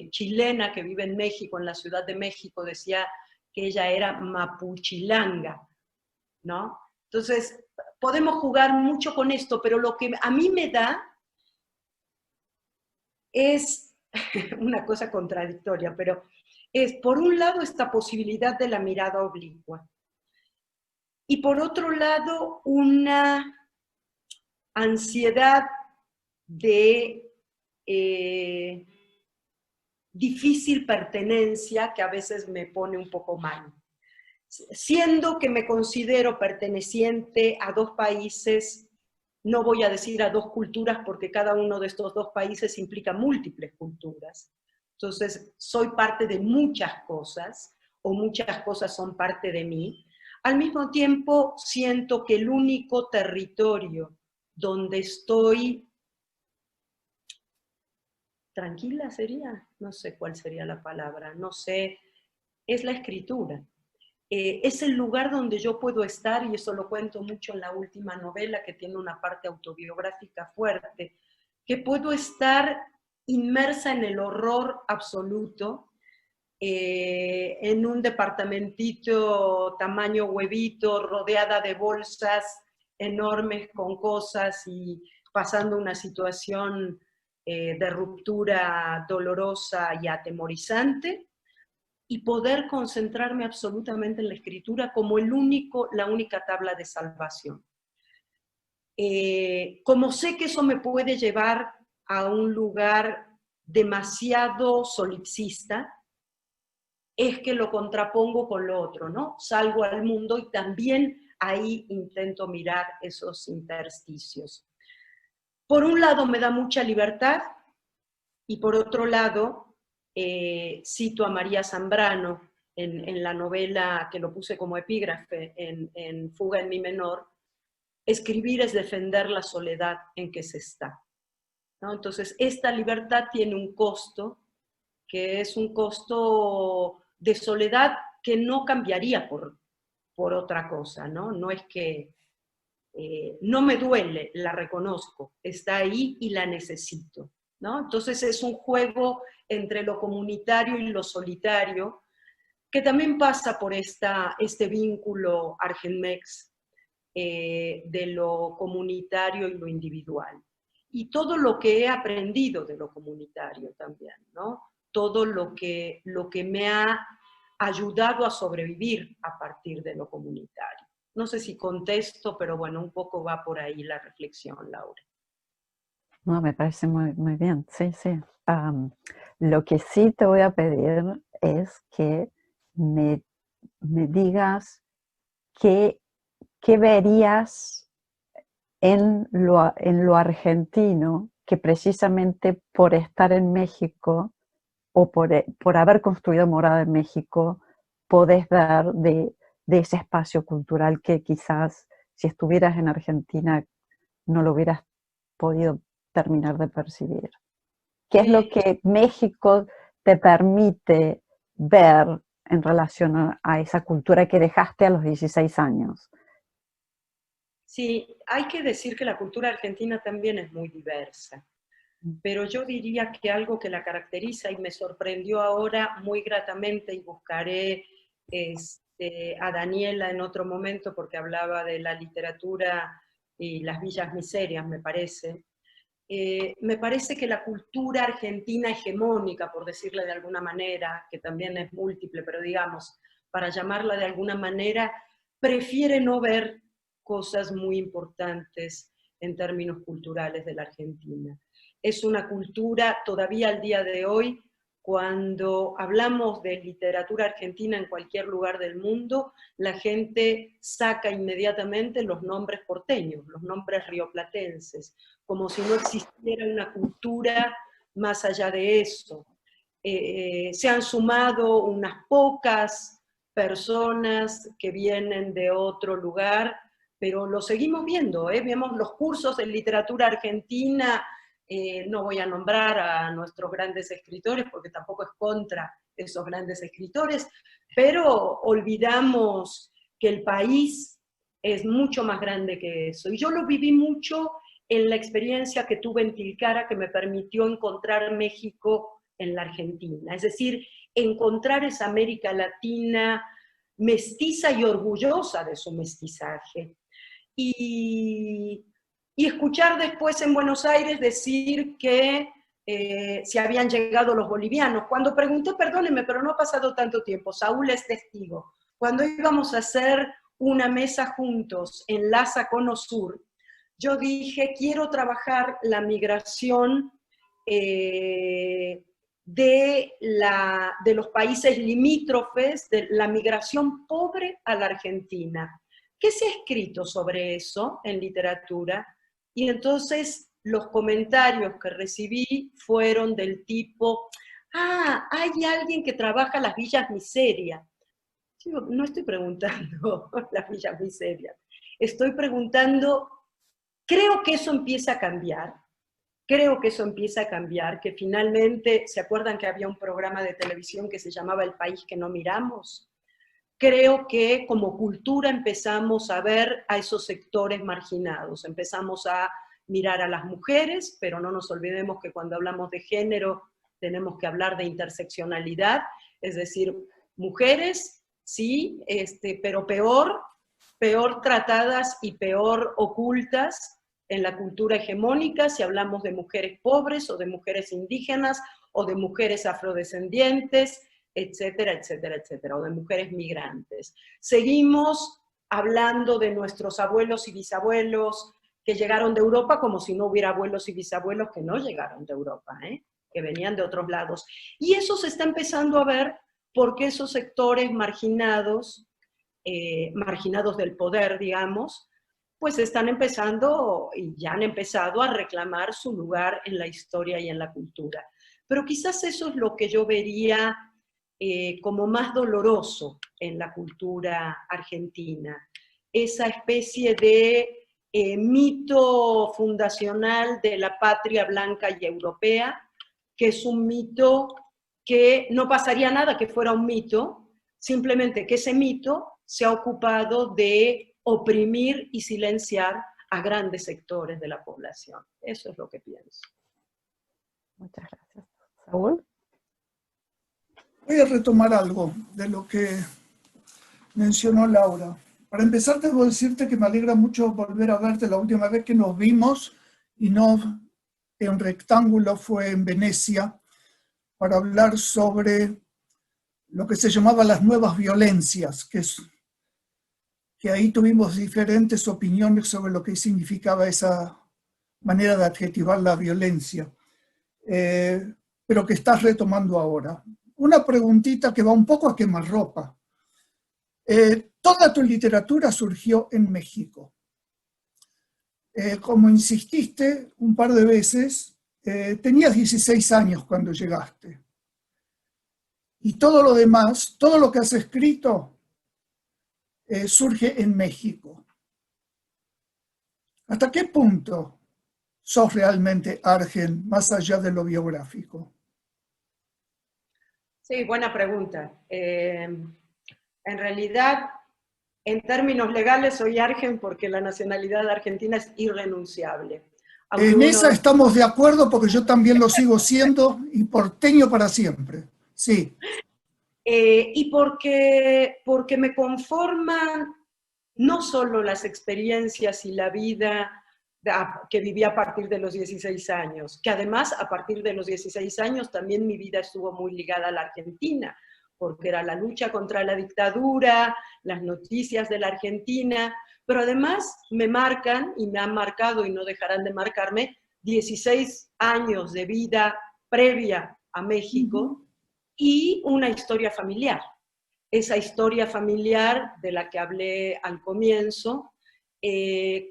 chilena que vive en México, en la Ciudad de México, decía que ella era mapuchilanga, ¿no? Entonces, podemos jugar mucho con esto, pero lo que a mí me da es una cosa contradictoria, pero es, por un lado, esta posibilidad de la mirada oblicua, y por otro lado, una ansiedad de difícil pertenencia que a veces me pone un poco mal. Siendo que me considero perteneciente a dos países, no voy a decir a dos culturas porque cada uno de estos dos países implica múltiples culturas. Entonces, soy parte de muchas cosas, o muchas cosas son parte de mí. Al mismo tiempo, siento que el único territorio donde estoy tranquila sería, no sé cuál sería la palabra, no sé, es la escritura. Es el lugar donde yo puedo estar, y eso lo cuento mucho en la última novela, que tiene una parte autobiográfica fuerte, que puedo estar inmersa en el horror absoluto, en un departamentito tamaño huevito, rodeada de bolsas enormes con cosas y pasando una situación de ruptura dolorosa y atemorizante, y poder concentrarme absolutamente en la escritura como la única tabla de salvación. Como sé que eso me puede llevar a un lugar demasiado solipsista, es que lo contrapongo con lo otro, ¿no? Salgo al mundo y también ahí intento mirar esos intersticios. Por un lado me da mucha libertad, y por otro lado cito a María Zambrano en la novela que lo puse como epígrafe en Fuga en Mi menor: escribir es defender la soledad en que se está, ¿no? Entonces, esta libertad tiene un costo, que es un costo de soledad que no cambiaría por otra cosa, ¿no? No es que no me duele, la reconozco, está ahí y la necesito, ¿no? Entonces es un juego entre lo comunitario y lo solitario, que también pasa por este vínculo argenmex de lo comunitario y lo individual. Y todo lo que he aprendido de lo comunitario también, ¿no? Todo lo que me ha ayudado a sobrevivir a partir de lo comunitario. No sé si contesto, pero bueno, un poco va por ahí la reflexión, Laura. No, me parece muy, muy bien, sí, sí. Lo que sí te voy a pedir es que me digas qué verías en lo argentino, que precisamente por estar en México o por haber construido morada en México, podés dar de ese espacio cultural que quizás si estuvieras en Argentina no lo hubieras podido terminar de percibir. ¿Qué es lo que México te permite ver en relación a esa cultura que dejaste a los 16 años? Sí, hay que decir que la cultura argentina también es muy diversa, pero yo diría que algo que la caracteriza y me sorprendió ahora muy gratamente, y buscaré a Daniela en otro momento porque hablaba de la literatura y las villas miserias, me parece que la cultura argentina hegemónica, por decirle de alguna manera, que también es múltiple, pero digamos, para llamarla de alguna manera, prefiere no ver cosas muy importantes en términos culturales de la Argentina. Es una cultura, todavía al día de hoy, cuando hablamos de literatura argentina en cualquier lugar del mundo, la gente saca inmediatamente los nombres porteños, los nombres rioplatenses, como si no existiera una cultura más allá de eso. Se han sumado unas pocas personas que vienen de otro lugar, pero lo seguimos viendo, vemos los cursos de literatura argentina. No voy a nombrar a nuestros grandes escritores porque tampoco es contra esos grandes escritores, pero olvidamos que el país es mucho más grande que eso. Y yo lo viví mucho en la experiencia que tuve en Tilcara, que me permitió encontrar México en la Argentina. Es decir, encontrar esa América Latina mestiza y orgullosa de su mestizaje. Y escuchar después en Buenos Aires decir que se habían llegado los bolivianos. Cuando pregunté, perdónenme, pero no ha pasado tanto tiempo, Saúl es testigo, cuando íbamos a hacer una mesa juntos en Laza Cono Sur, yo dije, quiero trabajar la migración de los países limítrofes, de la migración pobre a la Argentina. ¿Qué se ha escrito sobre eso en literatura? Y entonces los comentarios que recibí fueron del tipo, hay alguien que trabaja las villas miseria. Yo no estoy preguntando las villas miseria, estoy preguntando, creo que eso empieza a cambiar, que finalmente, ¿se acuerdan que había un programa de televisión que se llamaba El País que no miramos? Creo que como cultura empezamos a ver a esos sectores marginados, empezamos a mirar a las mujeres, pero no nos olvidemos que cuando hablamos de género tenemos que hablar de interseccionalidad, es decir, mujeres, sí, pero peor tratadas y peor ocultas en la cultura hegemónica, si hablamos de mujeres pobres o de mujeres indígenas o de mujeres afrodescendientes, etcétera, etcétera, etcétera, o de mujeres migrantes. Seguimos hablando de nuestros abuelos y bisabuelos que llegaron de Europa como si no hubiera abuelos y bisabuelos que no llegaron de Europa, que venían de otros lados. Y eso se está empezando a ver porque esos sectores marginados, marginados del poder, digamos, pues están empezando y ya han empezado a reclamar su lugar en la historia y en la cultura. Pero quizás eso es lo que yo vería como más doloroso en la cultura argentina. Esa especie de mito fundacional de la patria blanca y europea, que es un mito que no pasaría nada que fuera un mito, simplemente que ese mito se ha ocupado de oprimir y silenciar a grandes sectores de la población. Eso es lo que pienso. Muchas gracias. Saúl. Voy a retomar algo de lo que mencionó Laura. Para empezar, debo decirte que me alegra mucho volver a verte. La última vez que nos vimos, y no en rectángulo, fue en Venecia, para hablar sobre lo que se llamaba las nuevas violencias, que ahí tuvimos diferentes opiniones sobre lo que significaba esa manera de adjetivar la violencia, pero que estás retomando ahora. Una preguntita que va un poco a quemarropa. Toda tu literatura surgió en México. Como insististe un par de veces, tenías 16 años cuando llegaste. Y todo lo demás, todo lo que has escrito, surge en México. ¿Hasta qué punto sos realmente argen, más allá de lo biográfico? Sí, buena pregunta. En realidad, en términos legales soy argen porque la nacionalidad argentina es irrenunciable. En esa estamos de acuerdo porque yo también lo sigo siendo y porteño para siempre. Sí. Y porque me conforman no solo las experiencias y la vida que viví a partir de los 16 años, que además a partir de los 16 años también mi vida estuvo muy ligada a la Argentina, porque era la lucha contra la dictadura, las noticias de la Argentina, pero además me marcan y me han marcado y no dejarán de marcarme 16 años de vida previa a México y una historia familiar. Esa historia familiar de la que hablé al comienzo,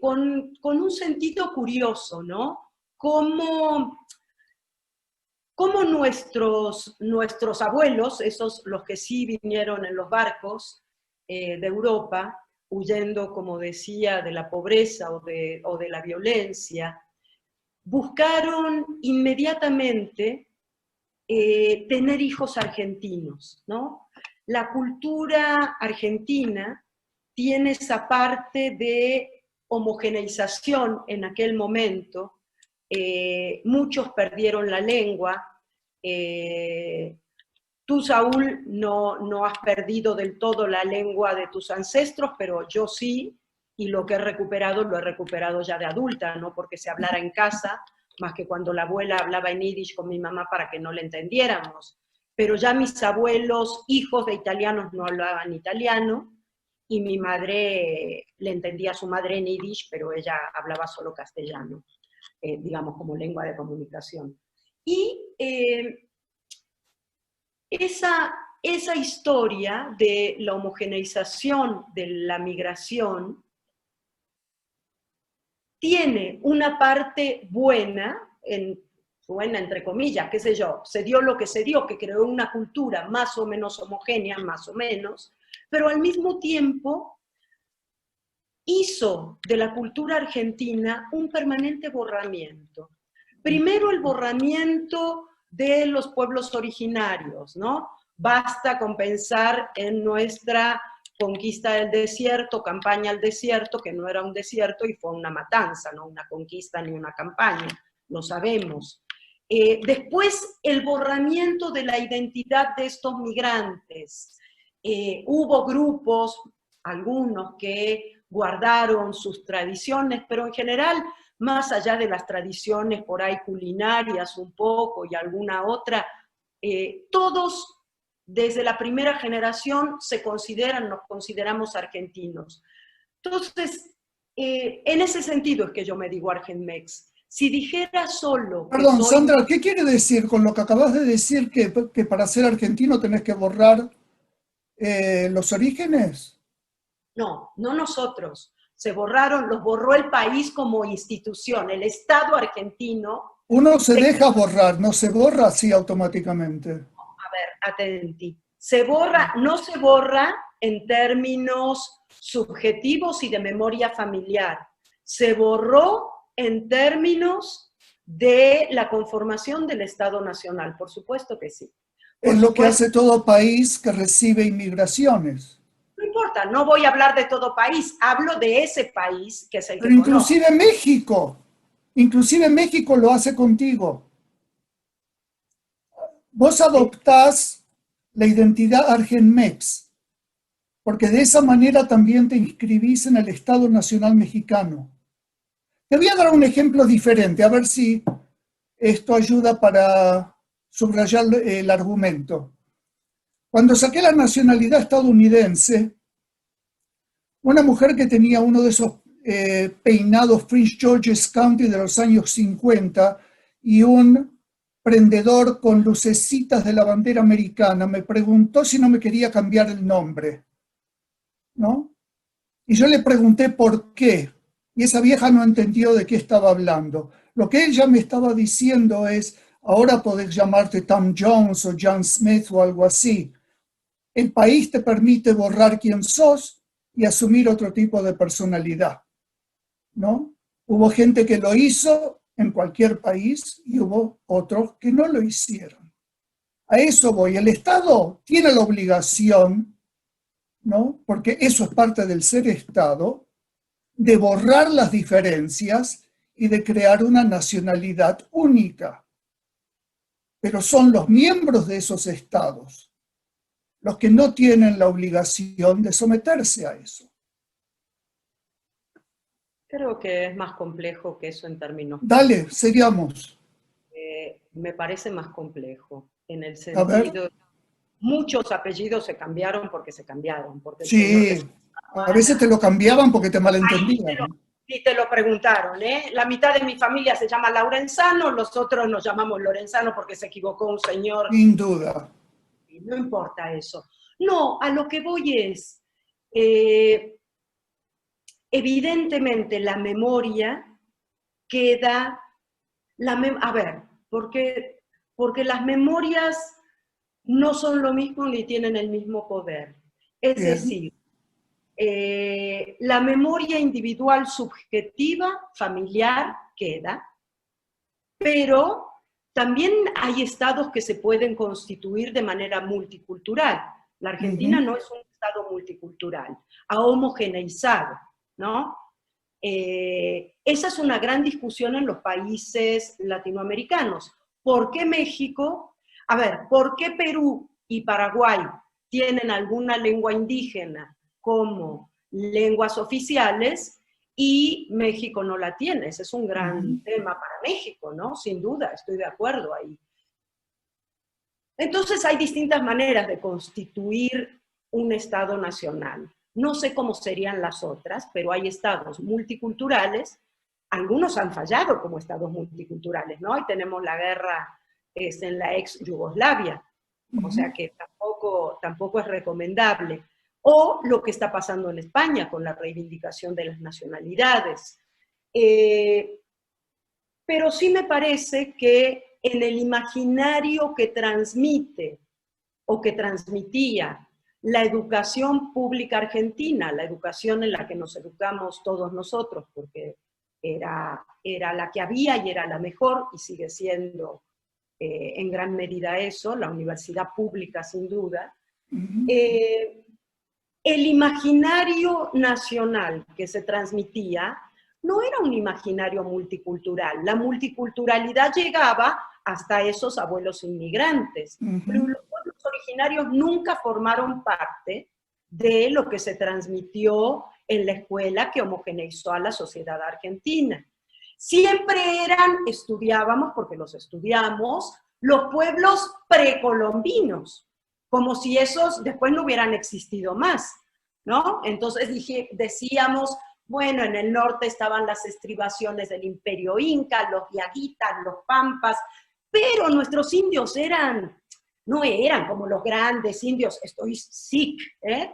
con un sentido curioso, ¿no? Cómo nuestros abuelos, esos los que sí vinieron en los barcos de Europa, huyendo, como decía, de la pobreza o de la violencia, buscaron inmediatamente tener hijos argentinos, ¿no? La cultura argentina tiene esa parte de homogeneización en aquel momento. Muchos perdieron la lengua, Tú, Saúl, no has perdido del todo la lengua de tus ancestros, pero yo sí, y lo que he recuperado, lo he recuperado ya de adulta, no porque se hablara en casa, más que cuando la abuela hablaba en yiddish con mi mamá para que no le entendiéramos. Pero ya mis abuelos, hijos de italianos, no hablaban italiano, y mi madre le entendía a su madre en yiddish, pero ella hablaba solo castellano, digamos, como lengua de comunicación. Y esa historia de la homogeneización de la migración tiene una parte buena, buena entre comillas, qué sé yo, se dio lo que se dio, que creó una cultura más o menos homogénea, más o menos, pero al mismo tiempo hizo de la cultura argentina un permanente borramiento. Primero el borramiento de los pueblos originarios, ¿no? Basta con pensar en nuestra conquista del desierto, campaña al desierto, que no era un desierto y fue una matanza, no una conquista ni una campaña, lo sabemos. Después, el borramiento de la identidad de estos migrantes. Hubo grupos, algunos que guardaron sus tradiciones, pero en general, más allá de las tradiciones por ahí culinarias un poco y alguna otra, todos desde la primera generación nos consideramos argentinos. Entonces, en ese sentido es que yo me digo Argenmex. Si dijera solo... Perdón, Sandra, ¿qué quiere decir con lo que acabas de decir que para ser argentino tenés que borrar los orígenes? No, no nosotros. Los borró el país como institución, el Estado argentino. Uno se deja borrar, no se borra así automáticamente. A ver, atenti. No se borra en términos subjetivos y de memoria familiar. Se borró en términos de la conformación del Estado Nacional, por supuesto que sí. Es lo que hace todo país que recibe inmigraciones. No importa, no voy a hablar de todo país, hablo de ese país que es el que Pero inclusive México lo hace contigo. Vos adoptás la identidad Argenmex, porque de esa manera también te inscribís en el Estado Nacional Mexicano. Te voy a dar un ejemplo diferente, a ver si esto ayuda para subrayar el argumento. Cuando saqué la nacionalidad estadounidense, una mujer que tenía uno de esos peinados Prince George's County de los años 50 y un prendedor con lucecitas de la bandera americana me preguntó si no me quería cambiar el nombre, ¿no? Y yo le pregunté por qué, y esa vieja no entendió de qué estaba hablando. Lo que ella me estaba diciendo es, ahora podés llamarte Tom Jones o John Smith o algo así. El país te permite borrar quién sos y asumir otro tipo de personalidad, ¿no? Hubo gente que lo hizo en cualquier país y hubo otros que no lo hicieron. A eso voy. El Estado tiene la obligación, ¿no? Porque eso es parte del ser Estado, de borrar las diferencias y de crear una nacionalidad única. Pero son los miembros de esos estados los que no tienen la obligación de someterse a eso. Creo que es más complejo que eso en términos... Dale, sigamos. Me parece más complejo, en el sentido... Muchos apellidos se cambiaron porque se cambiaron. Porque sí, a veces te lo cambiaban porque te malentendían. Y te lo preguntaron, ¿eh? La mitad de mi familia se llama Laurenzano, los otros nos llamamos Lorenzano porque se equivocó un señor. Sin duda. No importa eso. No, a lo que voy es, evidentemente la memoria queda, a ver, porque las memorias no son lo mismo ni tienen el mismo poder. Es decir, la memoria individual subjetiva, familiar, queda, pero también hay estados que se pueden constituir de manera multicultural. La Argentina no es un estado multicultural, ha homogeneizado, ¿no? Esa es una gran discusión en los países latinoamericanos. ¿Por qué México? A ver, ¿por qué Perú y Paraguay tienen alguna lengua indígena como lenguas oficiales y México no la tiene. Ese es un gran tema para México, ¿no? Sin duda, estoy de acuerdo ahí. Entonces hay distintas maneras de constituir un Estado nacional. No sé cómo serían las otras, pero hay estados multiculturales. Algunos han fallado como estados multiculturales, ¿no? Ahí tenemos la guerra en la ex Yugoslavia, o sea que tampoco es recomendable. O lo que está pasando en España con la reivindicación de las nacionalidades. Pero sí me parece que en el imaginario que transmite o que transmitía la educación pública argentina, la educación en la que nos educamos todos nosotros, porque era la que había y era la mejor, y sigue siendo en gran medida eso, la universidad pública sin duda. El imaginario nacional que se transmitía no era un imaginario multicultural. La multiculturalidad llegaba hasta esos abuelos inmigrantes, pero los pueblos originarios nunca formaron parte de lo que se transmitió en la escuela que homogeneizó a la sociedad argentina. Siempre estudiábamos, porque los estudiamos, los pueblos precolombinos, como si esos después no hubieran existido más, ¿no? Entonces decíamos, bueno, en el norte estaban las estribaciones del Imperio Inca, los Diaguitas, los Pampas, pero nuestros indios no eran como los grandes indios, estoy sick,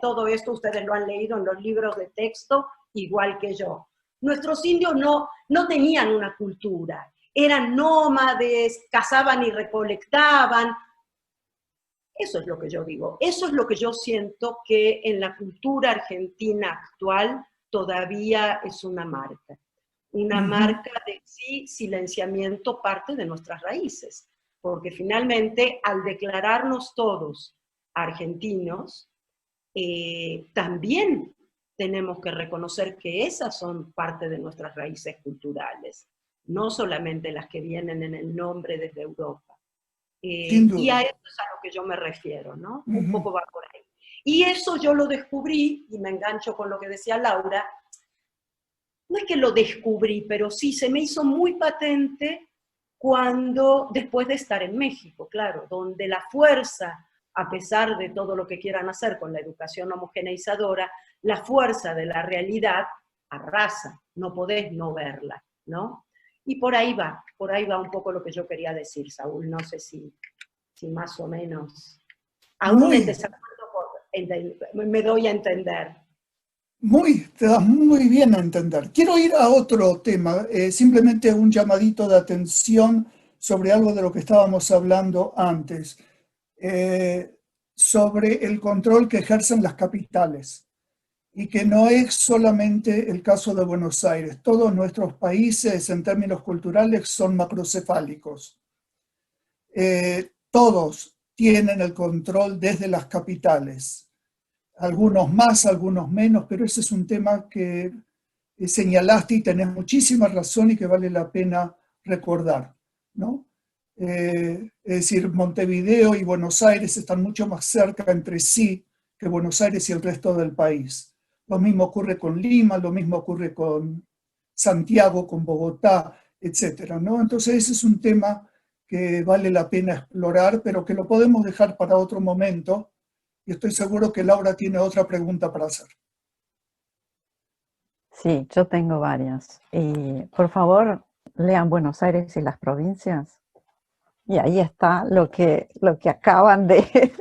todo esto ustedes lo han leído en los libros de texto, igual que yo. Nuestros indios no tenían una cultura, eran nómades, cazaban y recolectaban. Eso es lo que yo digo, eso es lo que yo siento que en la cultura argentina actual todavía es una marca de sí, silenciamiento parte de nuestras raíces, porque finalmente al declararnos todos argentinos, también tenemos que reconocer que esas son parte de nuestras raíces culturales, no solamente las que vienen en el nombre desde Europa. Y a eso es a lo que yo me refiero, ¿no? Un poco va por ahí. Y eso yo lo descubrí, y me engancho con lo que decía Laura, no es que lo descubrí, pero sí se me hizo muy patente después de estar en México, claro, donde la fuerza, a pesar de todo lo que quieran hacer con la educación homogeneizadora, la fuerza de la realidad arrasa, no podés no verla, ¿no? Y por ahí va un poco lo que yo quería decir, Saúl, no sé si más o menos, aún en desacuerdo, me doy a entender. Te das muy bien a entender. Quiero ir a otro tema, simplemente un llamadito de atención sobre algo de lo que estábamos hablando antes, sobre el control que ejercen las capitales, y que no es solamente el caso de Buenos Aires. Todos nuestros países en términos culturales son macrocefálicos. Todos tienen el control desde las capitales. Algunos más, algunos menos, pero ese es un tema que señalaste y tenés muchísima razón y que vale la pena recordar, ¿no? Es decir, Montevideo y Buenos Aires están mucho más cerca entre sí que Buenos Aires y el resto del país. Lo mismo ocurre con Lima, lo mismo ocurre con Santiago, con Bogotá, etcétera, ¿no? Entonces ese es un tema que vale la pena explorar, pero que lo podemos dejar para otro momento. Y estoy seguro que Laura tiene otra pregunta para hacer. Sí, yo tengo varias. Por favor, lean Buenos Aires y las provincias. Y ahí está lo que acaban de...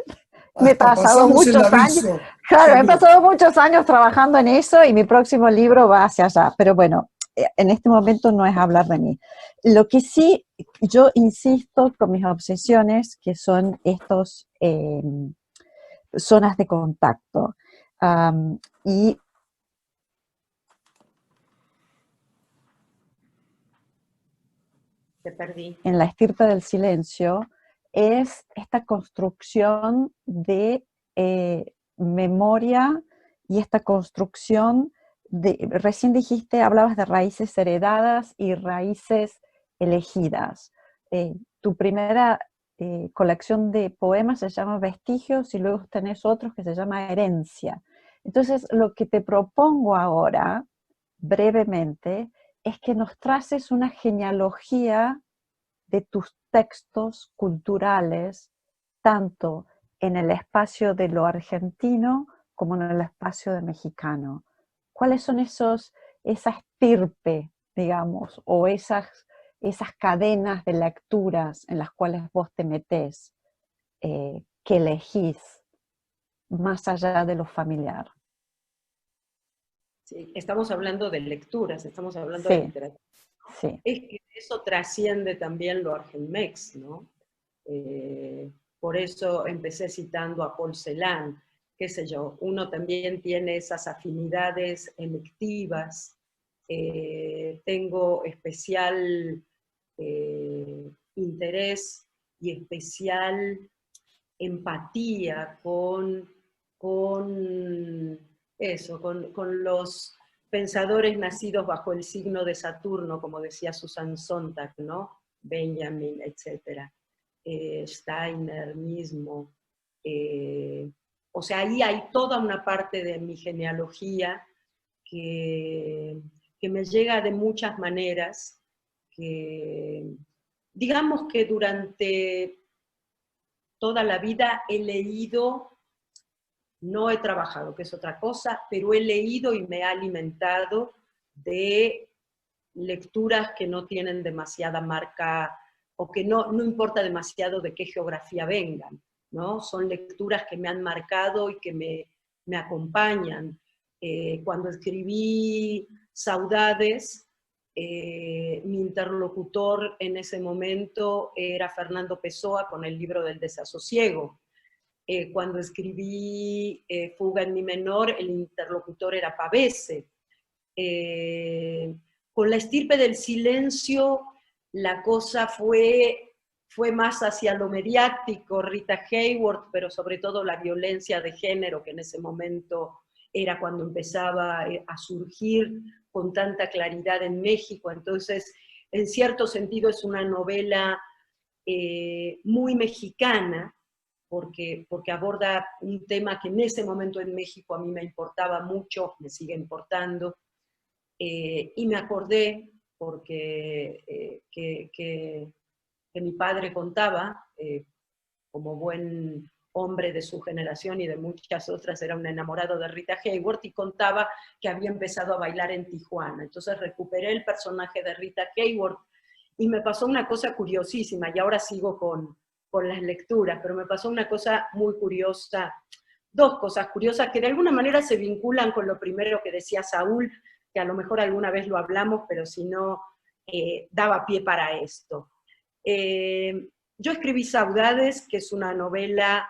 Me he pasado muchos años. Claro, he pasado muchos años trabajando en eso y mi próximo libro va hacia allá. Pero bueno, en este momento no es hablar de mí. Lo que sí, yo insisto con mis obsesiones, que son estos... zonas de contacto. Y te perdí. En La estirpe del silencio es esta construcción de memoria y esta construcción recién hablabas de raíces heredadas y raíces elegidas. Tu primera colección de poemas se llama Vestigios y luego tenés otros que se llama Herencia. Entonces, lo que te propongo ahora, brevemente, es que nos traces una genealogía de tus textos culturales, tanto en el espacio de lo argentino como en el espacio de mexicano. ¿Cuáles son esa estirpe, digamos, o esas cadenas de lecturas en las cuales vos te metés, que elegís más allá de lo familiar? Sí, estamos hablando de lecturas, estamos hablando Sí, de literatura. sí. Es que eso trasciende también lo argenmex, ¿no? Por eso empecé citando a Paul Celan, qué sé yo, uno también tiene esas afinidades electivas. Tengo especial interés y especial empatía con eso, con los pensadores nacidos bajo el signo de Saturno, como decía Susan Sontag, ¿no? Benjamin, etc. Steiner mismo. O sea, ahí hay toda una parte de mi genealogía que me llega de muchas maneras, que digamos que durante toda la vida he leído, no he trabajado, que es otra cosa, pero he leído y me ha alimentado de lecturas que no tienen demasiada marca, o que no importa demasiado de qué geografía vengan, ¿no? Son lecturas que me han marcado y que me acompañan. Cuando escribí Saudades, mi interlocutor en ese momento era Fernando Pessoa con el libro del desasosiego. Cuando escribí Fuga en mi menor, el interlocutor era Pavese. Con La estirpe del silencio, la cosa fue más hacia lo mediático, Rita Hayworth, pero sobre todo la violencia de género, que en ese momento era cuando empezaba a surgir con tanta claridad en México. Entonces, en cierto sentido es una novela muy mexicana, porque aborda un tema que en ese momento en México a mí me importaba mucho, me sigue importando, y me acordé porque que mi padre contaba, como buen hombre de su generación y de muchas otras, era un enamorado de Rita Hayworth, y contaba que había empezado a bailar en Tijuana. Entonces recuperé el personaje de Rita Hayworth y me pasó una cosa curiosísima, y ahora sigo con las lecturas, pero me pasó una cosa muy curiosa, dos cosas curiosas que de alguna manera se vinculan con lo primero que decía Saúl, que a lo mejor alguna vez lo hablamos, pero si no, daba pie para esto. Yo escribí Saudades, que es una novela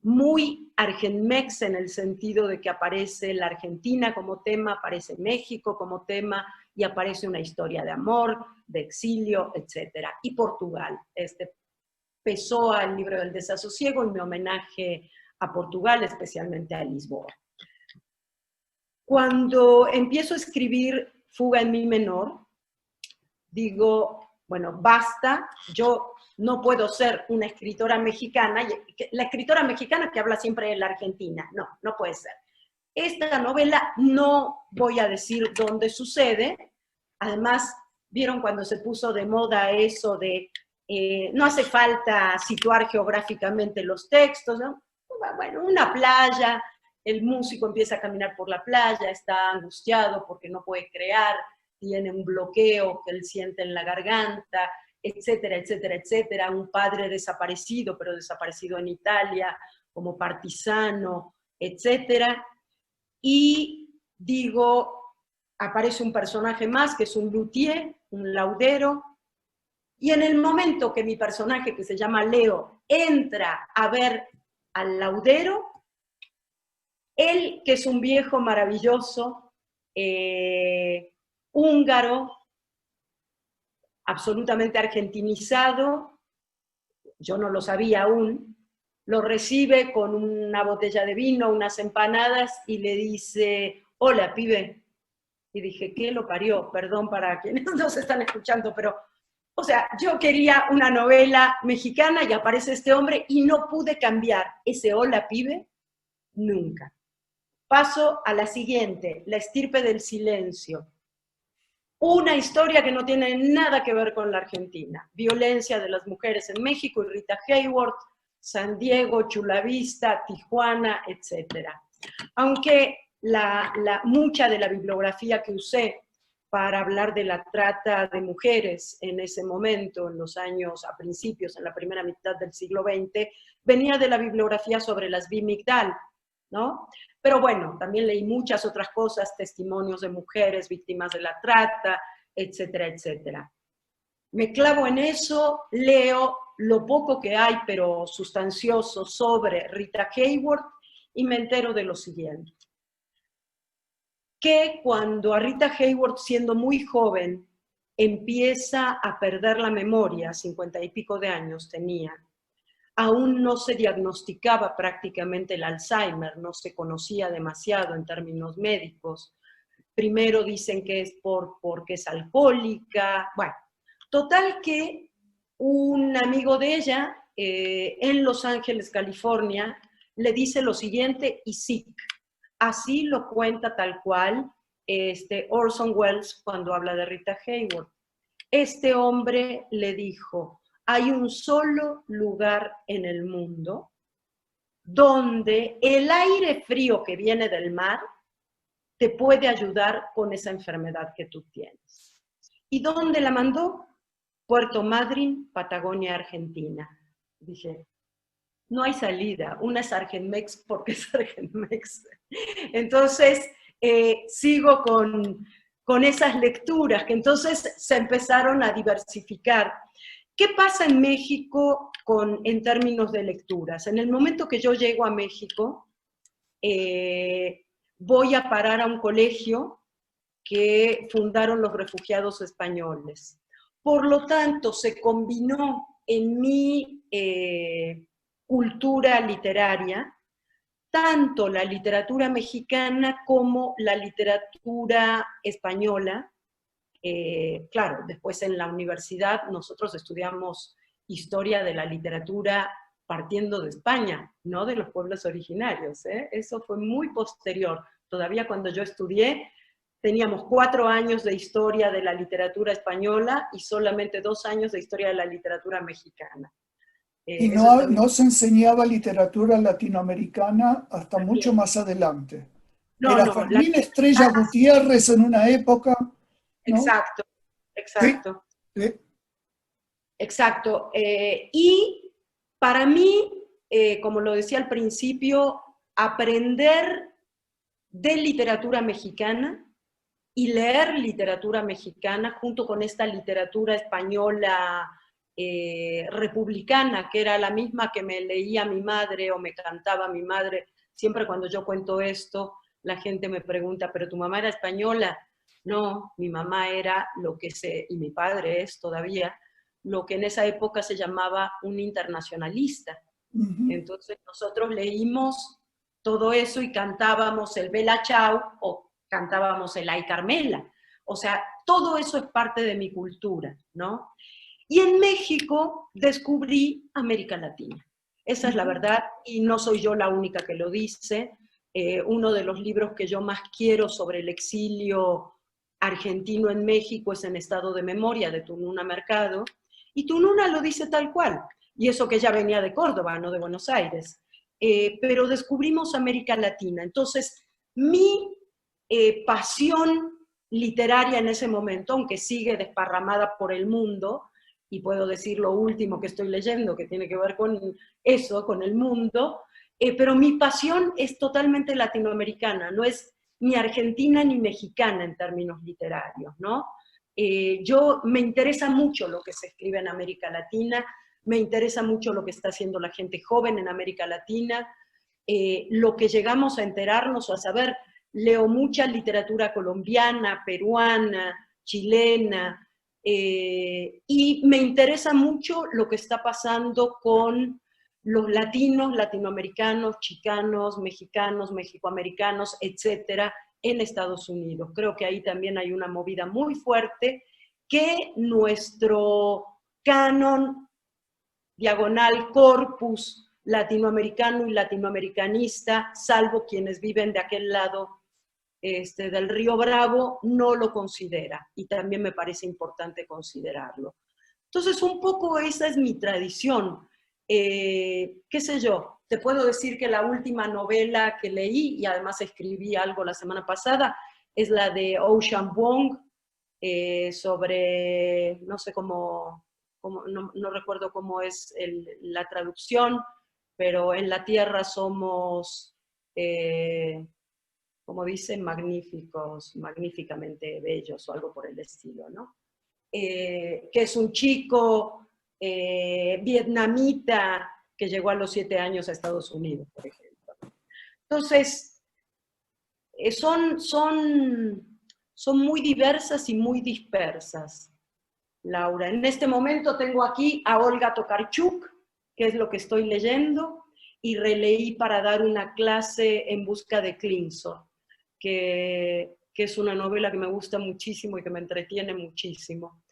muy argenmex en el sentido de que aparece la Argentina como tema, aparece México como tema, y aparece una historia de amor, de exilio, etc. Y Portugal, Pessoa, el libro del desasosiego, y mi homenaje a Portugal, especialmente a Lisboa. Cuando empiezo a escribir Fuga en mi menor, digo, bueno, basta, yo no puedo ser una escritora mexicana, la escritora mexicana que habla siempre de la Argentina, no puede ser. Esta novela no voy a decir dónde sucede, además, vieron cuando se puso de moda eso de no hace falta situar geográficamente los textos, ¿no? Bueno, una playa, el músico empieza a caminar por la playa, está angustiado porque no puede crear, tiene un bloqueo que él siente en la garganta, etcétera, etcétera, etcétera. Un padre desaparecido, pero desaparecido en Italia, como partisano, etcétera. Y digo, aparece un personaje más, que es un luthier, un laudero, y en el momento que mi personaje, que se llama Leo, entra a ver al laudero, él, que es un viejo maravilloso, húngaro, absolutamente argentinizado, yo no lo sabía aún, lo recibe con una botella de vino, unas empanadas, y le dice, hola, pibe. Y dije, ¿qué lo parió? Perdón para quienes nos están escuchando, pero O sea, yo quería una novela mexicana y aparece este hombre y no pude cambiar ese hola pibe nunca. Paso a la siguiente, La estirpe del silencio. Una historia que no tiene nada que ver con la Argentina. Violencia de las mujeres en México y Rita Hayworth, San Diego, Chula Vista, Tijuana, etc. Aunque mucha de la bibliografía que usé para hablar de la trata de mujeres en ese momento, en los años, a principios, en la primera mitad del siglo XX, venía de la bibliografía sobre las B. Migdal, ¿no? Pero bueno, también leí muchas otras cosas, testimonios de mujeres víctimas de la trata, etcétera, etcétera. Me clavo en eso, leo lo poco que hay, pero sustancioso, sobre Rita Hayworth, y me entero de lo siguiente. Que cuando a Rita Hayworth, siendo muy joven, empieza a perder la memoria, 50 y pico de años tenía, aún no se diagnosticaba prácticamente el Alzheimer, no se conocía demasiado en términos médicos. Primero dicen que es porque es alcohólica. Bueno, total que un amigo de ella en Los Ángeles, California, le dice lo siguiente y sí, así lo cuenta tal cual Orson Welles cuando habla de Rita Hayworth. Este hombre le dijo: hay un solo lugar en el mundo donde el aire frío que viene del mar te puede ayudar con esa enfermedad que tú tienes. ¿Y dónde la mandó? Puerto Madryn, Patagonia, Argentina. Dije, no hay salida, una es Argenmex porque es Argenmex. Entonces, sigo con esas lecturas, que entonces se empezaron a diversificar. ¿Qué pasa en México en términos de lecturas? En el momento que yo llego a México, voy a parar a un colegio que fundaron los refugiados españoles. Por lo tanto, se combinó en mi cultura literaria tanto la literatura mexicana como la literatura española. Claro, después en la universidad nosotros estudiamos historia de la literatura partiendo de España, no de los pueblos originarios. Eso fue muy posterior. Todavía cuando yo estudié, teníamos 4 años de historia de la literatura española y solamente 2 años de historia de la literatura mexicana. Y no se enseñaba literatura latinoamericana hasta mucho más adelante. Era Fermín Estrella Gutiérrez en una época, ¿no? Exacto, exacto. Sí, sí. Exacto. Y para mí, como lo decía al principio, aprender de literatura mexicana y leer literatura mexicana junto con esta literatura española republicana, que era la misma que me leía mi madre o me cantaba mi madre. Siempre cuando yo cuento esto, la gente me pregunta, ¿pero tu mamá era española? No, mi mamá era y mi padre es todavía, lo que en esa época se llamaba un internacionalista. Entonces nosotros leímos todo eso y cantábamos el Bella Ciao o cantábamos el Ay Carmela. O sea, todo eso es parte de mi cultura, ¿no? Y en México descubrí América Latina. Esa es la verdad, y no soy yo la única que lo dice. Uno de los libros que yo más quiero sobre el exilio argentino en México es En estado de memoria, de Tununa Mercado, y Tununa lo dice tal cual, y eso que ella venía de Córdoba, no de Buenos Aires. Pero descubrimos América Latina. Entonces, mi pasión literaria en ese momento, aunque sigue desparramada por el mundo, y puedo decir lo último que estoy leyendo, que tiene que ver con eso, con el mundo, pero mi pasión es totalmente latinoamericana, no es ni argentina ni mexicana en términos literarios, ¿no? Me interesa mucho lo que se escribe en América Latina, me interesa mucho lo que está haciendo la gente joven en América Latina, lo que llegamos a enterarnos o a saber. Leo mucha literatura colombiana, peruana, chilena, y me interesa mucho lo que está pasando con los latinos, latinoamericanos, chicanos, mexicanos, mexicoamericanos, etcétera, en Estados Unidos. Creo que ahí también hay una movida muy fuerte que nuestro canon diagonal corpus latinoamericano y latinoamericanista, salvo quienes viven de aquel lado del Río Bravo, no lo considera, y también me parece importante considerarlo. Entonces, un poco esa es mi tradición. Qué sé yo, te puedo decir que la última novela que leí, y además escribí algo la semana pasada, es la de Ocean Vuong, sobre, no sé cómo no recuerdo cómo es la traducción, pero en la tierra somos, como dicen, magníficos, magníficamente bellos, o algo por el estilo, ¿no? Que es un chico vietnamita que llegó a los 7 años a Estados Unidos, por ejemplo. Entonces, son muy diversas y muy dispersas, Laura. En este momento tengo aquí a Olga Tokarczuk, que es lo que estoy leyendo, y releí para dar una clase En busca de Klingsor, que es una novela que me gusta muchísimo y que me entretiene muchísimo.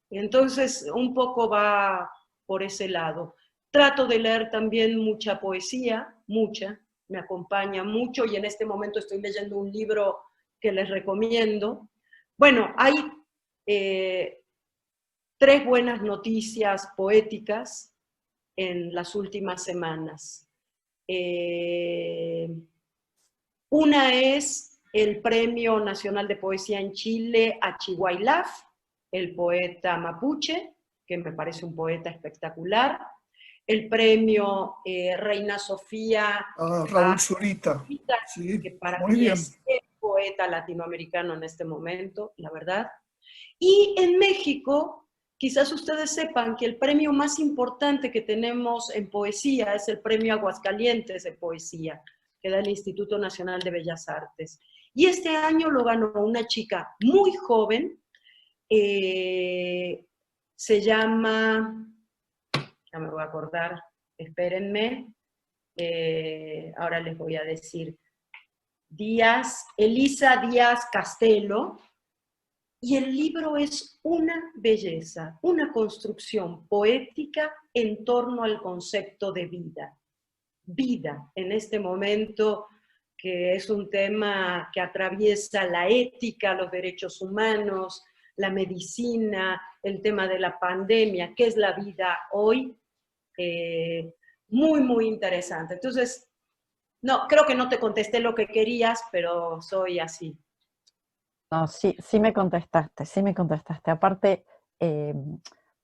Entonces, un poco va por ese lado. Trato de leer también mucha poesía, mucha, me acompaña mucho, y en este momento estoy leyendo un libro que les recomiendo. Bueno, hay 3 buenas noticias poéticas en las últimas semanas. Una es el Premio Nacional de Poesía en Chile a Chihuaylaf, el poeta mapuche, que me parece un poeta espectacular. El premio Reina Sofía Raúl Zurita, sí, que para muy mí bien. es el poeta latinoamericano en este momento, la verdad. Y en México, quizás ustedes sepan que el premio más importante que tenemos en poesía es el Premio Aguascalientes de Poesía, que da el Instituto Nacional de Bellas Artes. Y este año lo ganó una chica muy joven, se llama, ya me voy a acordar, espérenme, ahora les voy a decir, Elisa Díaz Castelo, y el libro es una belleza, una construcción poética en torno al concepto de vida. Vida, en este momento, que es un tema que atraviesa la ética, los derechos humanos, la medicina, el tema de la pandemia, ¿qué es la vida hoy? Muy, muy interesante. Entonces, no, creo que no te contesté lo que querías, pero soy así. No, sí me contestaste, sí me contestaste. Aparte,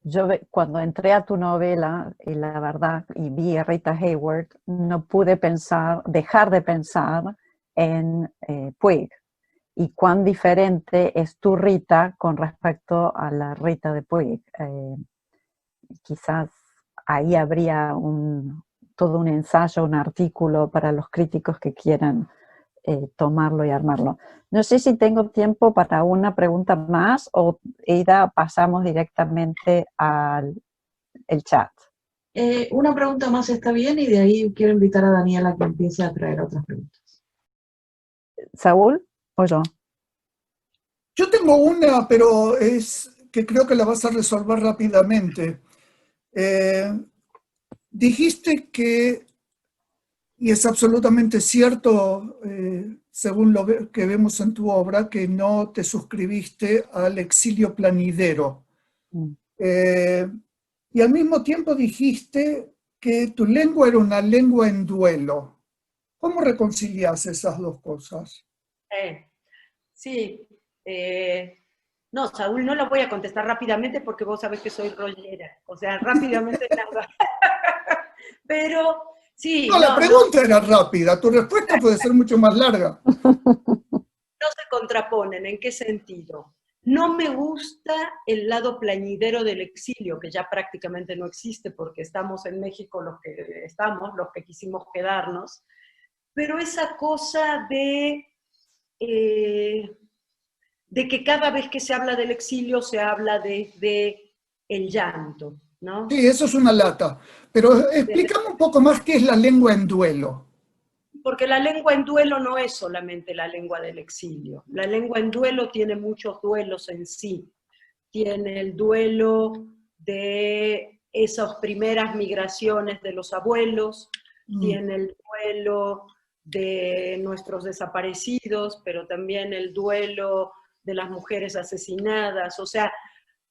yo cuando entré a tu novela, la verdad, y vi a Rita Hayworth, no pude dejar de pensar en Puig, y cuán diferente es tu Rita con respecto a la Rita de Puig. Quizás ahí habría todo un ensayo, un artículo para los críticos que quieran tomarlo y armarlo. No sé si tengo tiempo para una pregunta más o Eida, pasamos directamente al chat. Una pregunta más está bien, y de ahí quiero invitar a Daniela a que empiece a traer otras preguntas. ¿Saúl o yo? Yo tengo una, pero es que creo que la vas a resolver rápidamente. Dijiste que, y es absolutamente cierto, según lo que vemos en tu obra, que no te suscribiste al exilio planidero. Y al mismo tiempo dijiste que tu lengua era una lengua en duelo. ¿Cómo reconcilias esas dos cosas? Sí, no, Saúl, no lo voy a contestar rápidamente porque vos sabés que soy rollera, o sea, rápidamente nada. Pero, sí. No, la pregunta era rápida, tu respuesta puede ser mucho más larga. No se contraponen, ¿en qué sentido? No me gusta el lado plañidero del exilio, que ya prácticamente no existe porque estamos en México los que quisimos quedarnos, pero esa cosa de que cada vez que se habla del exilio se habla de el llanto, ¿no? Sí, eso es una lata. Pero explícame un poco más qué es la lengua en duelo. Porque la lengua en duelo no es solamente la lengua del exilio. La lengua en duelo tiene muchos duelos en sí. tiene el duelo de esas primeras migraciones de los abuelos, tiene el duelo de nuestros desaparecidos, pero también el duelo de las mujeres asesinadas. O sea,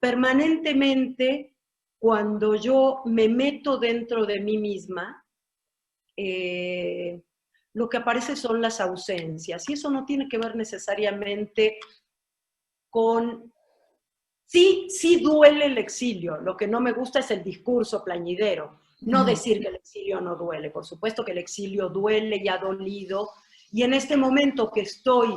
permanentemente, cuando yo me meto dentro de mí misma, lo que aparece son las ausencias. Y eso no tiene que ver necesariamente con... Sí duele el exilio. Lo que no me gusta es el discurso plañidero. No decir que el exilio no duele. Por supuesto que el exilio duele y ha dolido. Y en este momento que estoy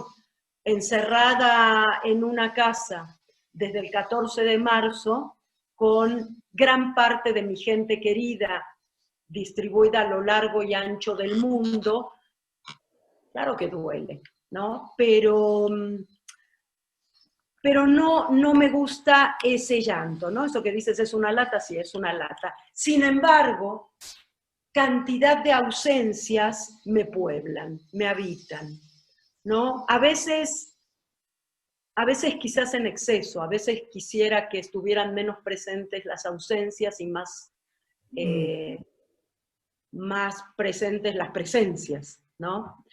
encerrada en una casa desde el 14 de marzo, con gran parte de mi gente querida distribuida a lo largo y ancho del mundo, claro que duele, ¿no? Pero no me gusta ese llanto, ¿no? Eso que dices es una lata, sí, es una lata. Sin embargo, cantidad de ausencias me pueblan, me habitan, ¿no? A veces quizás en exceso, a veces quisiera que estuvieran menos presentes las ausencias y más presentes las presencias, ¿no?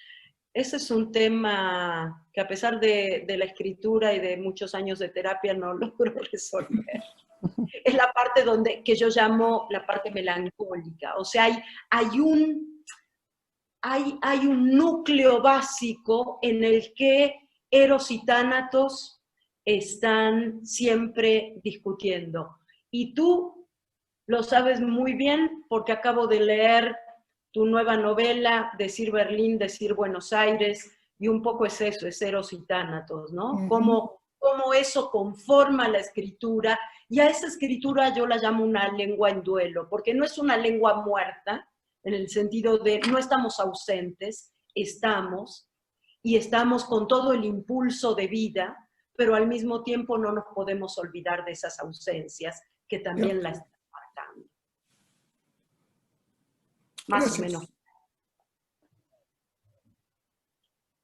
Ese es un tema que a pesar de la escritura y de muchos años de terapia no logro resolver. Es la parte que yo llamo la parte melancólica. O sea, hay un núcleo básico en el que Eros y Tánatos están siempre discutiendo. Y tú lo sabes muy bien porque acabo de leer tu nueva novela, Decir Berlín, Decir Buenos Aires, y un poco es eso, es Eros y Tánatos, ¿no? Cómo eso conforma la escritura, y a esa escritura yo la llamo una lengua en duelo, porque no es una lengua muerta, en el sentido de no estamos ausentes, estamos, y estamos con todo el impulso de vida, pero al mismo tiempo no nos podemos olvidar de esas ausencias que también la están marcando. Más o menos.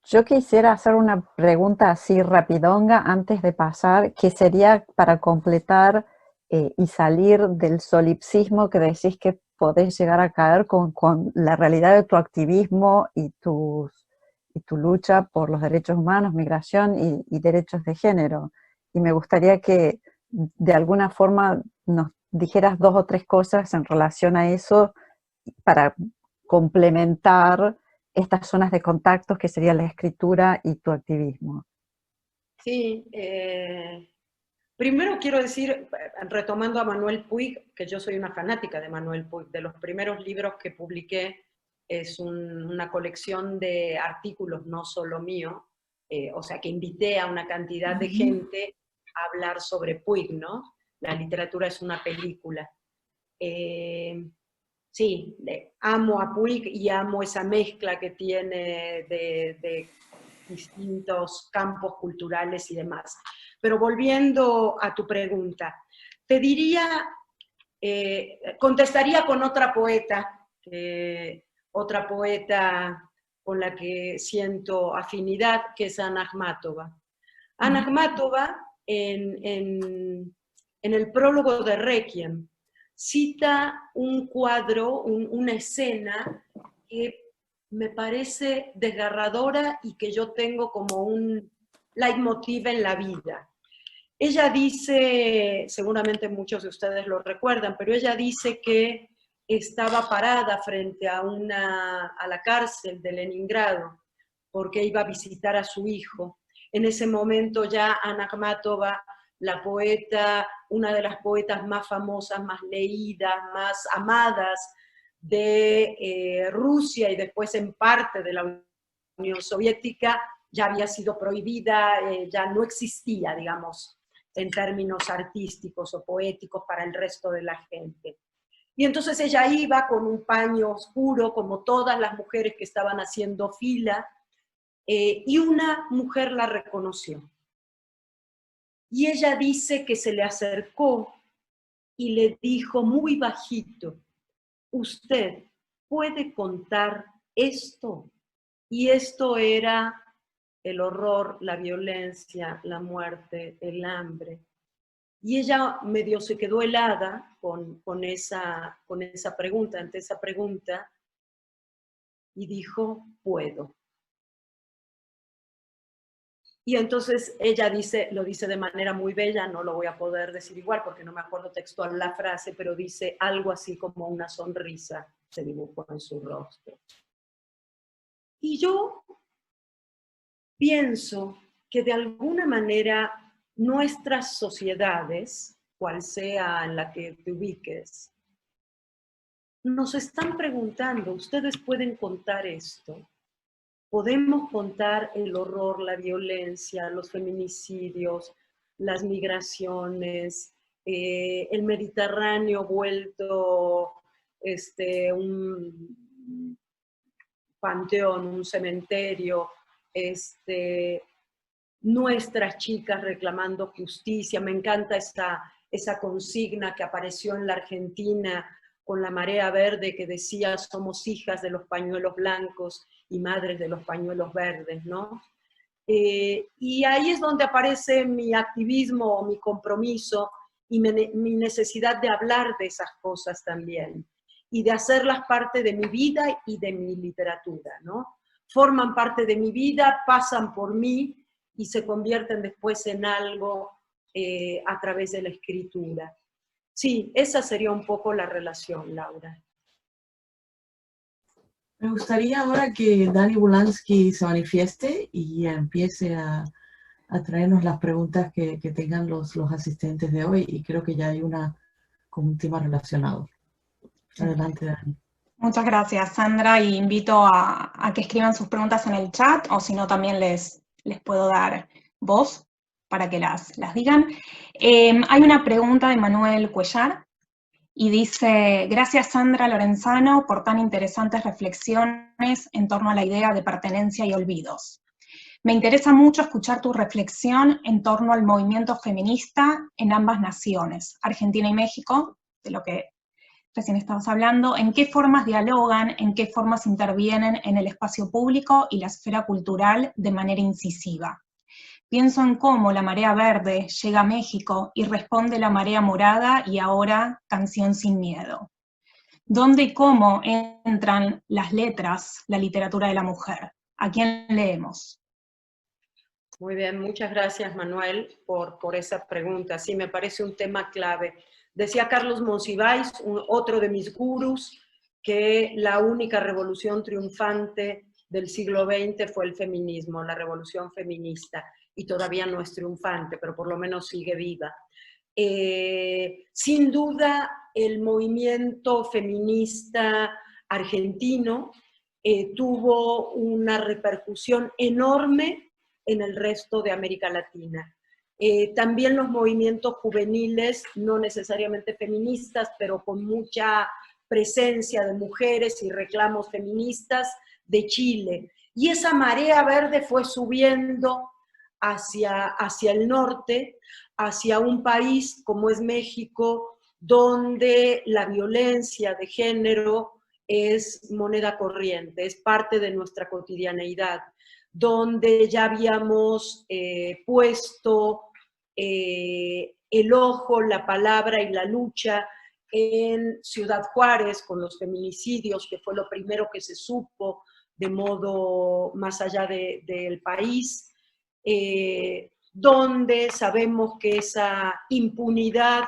Yo quisiera hacer una pregunta así rapidonga antes de pasar, que sería para completar y salir del solipsismo que decís que podés llegar a caer con la realidad de tu activismo y tu lucha por los derechos humanos, migración y derechos de género. Y me gustaría que de alguna forma nos dijeras 2 o 3 cosas en relación a eso para complementar estas zonas de contactos que sería la escritura y tu activismo. Sí, primero quiero decir, retomando a Manuel Puig, que yo soy una fanática de Manuel Puig, de los primeros libros que publiqué es una colección de artículos, no solo mío, o sea que invité a una cantidad de gente a hablar sobre Puig, ¿no? La literatura es una película. Sí, amo a Puig y amo esa mezcla que tiene de distintos campos culturales y demás. Pero volviendo a tu pregunta, te diría, contestaría con otra poeta con la que siento afinidad, que es Ana Akhmatova. Ana Akhmatova, en el prólogo de Requiem, cita un cuadro, una escena que me parece desgarradora y que yo tengo como un leitmotiv en la vida. Ella dice, seguramente muchos de ustedes lo recuerdan, pero ella dice que estaba parada frente a la cárcel de Leningrado porque iba a visitar a su hijo. En ese momento ya Ana Akhmatova, la poeta, una de las poetas más famosas, más leídas, más amadas de Rusia y después en parte de la Unión Soviética, ya había sido prohibida, ya no existía, digamos, en términos artísticos o poéticos para el resto de la gente. Y entonces ella iba con un paño oscuro, como todas las mujeres que estaban haciendo fila, y una mujer la reconoció. Y ella dice que se le acercó y le dijo muy bajito, ¿usted puede contar esto? Y esto era el horror, la violencia, la muerte, el hambre. Y ella medio se quedó helada con esa pregunta, ante esa pregunta, y dijo, puedo. Y entonces ella lo dice de manera muy bella, no lo voy a poder decir igual porque no me acuerdo textual la frase, pero dice algo así como una sonrisa se dibujó en su rostro. Y yo pienso que de alguna manera nuestras sociedades, cual sea en la que te ubiques, nos están preguntando, ¿ustedes pueden contar esto? Podemos contar el horror, la violencia, los feminicidios, las migraciones, el Mediterráneo vuelto un panteón, un cementerio, nuestras chicas reclamando justicia. Me encanta esa consigna que apareció en la Argentina con la marea verde que decía somos hijas de los pañuelos blancos y madres de los pañuelos verdes, ¿no? Y ahí es donde aparece mi activismo o mi compromiso y mi necesidad de hablar de esas cosas también y de hacerlas parte de mi vida y de mi literatura, ¿no? Forman parte de mi vida, pasan por mí y se convierten después en algo a través de la escritura. Sí, esa sería un poco la relación, Laura. Me gustaría ahora que Dani Bulansky se manifieste y empiece a traernos las preguntas que tengan los asistentes de hoy, y creo que ya hay una con un tema relacionado. Adelante, Dani. Muchas gracias, Sandra, y invito a que escriban sus preguntas en el chat, o si no también les puedo dar voz para que las digan. Hay una pregunta de Manuel Cuellar, y dice, gracias Sandra Lorenzano por tan interesantes reflexiones en torno a la idea de pertenencia y olvidos. Me interesa mucho escuchar tu reflexión en torno al movimiento feminista en ambas naciones, Argentina y México, de lo que recién estabas hablando, en qué formas dialogan, en qué formas intervienen en el espacio público y la esfera cultural de manera incisiva. Pienso en cómo la marea verde llega a México y responde la marea morada y ahora Canción sin miedo. ¿Dónde y cómo entran las letras, la literatura de la mujer? ¿A quién leemos? Muy bien, muchas gracias Manuel por esa pregunta. Sí, me parece un tema clave. Decía Carlos Monsiváis, otro de mis gurús, que la única revolución triunfante del siglo XX fue el feminismo, la revolución feminista, y todavía no es triunfante, pero por lo menos sigue viva. Sin duda, el movimiento feminista argentino tuvo una repercusión enorme en el resto de América Latina. También los movimientos juveniles, no necesariamente feministas, pero con mucha presencia de mujeres y reclamos feministas de Chile. Y esa marea verde fue subiendo hacia el norte, hacia un país como es México, donde la violencia de género es moneda corriente, es parte de nuestra cotidianeidad, donde ya habíamos puesto el ojo, la palabra y la lucha en Ciudad Juárez con los feminicidios, que fue lo primero que se supo de modo más allá del país, donde sabemos que esa impunidad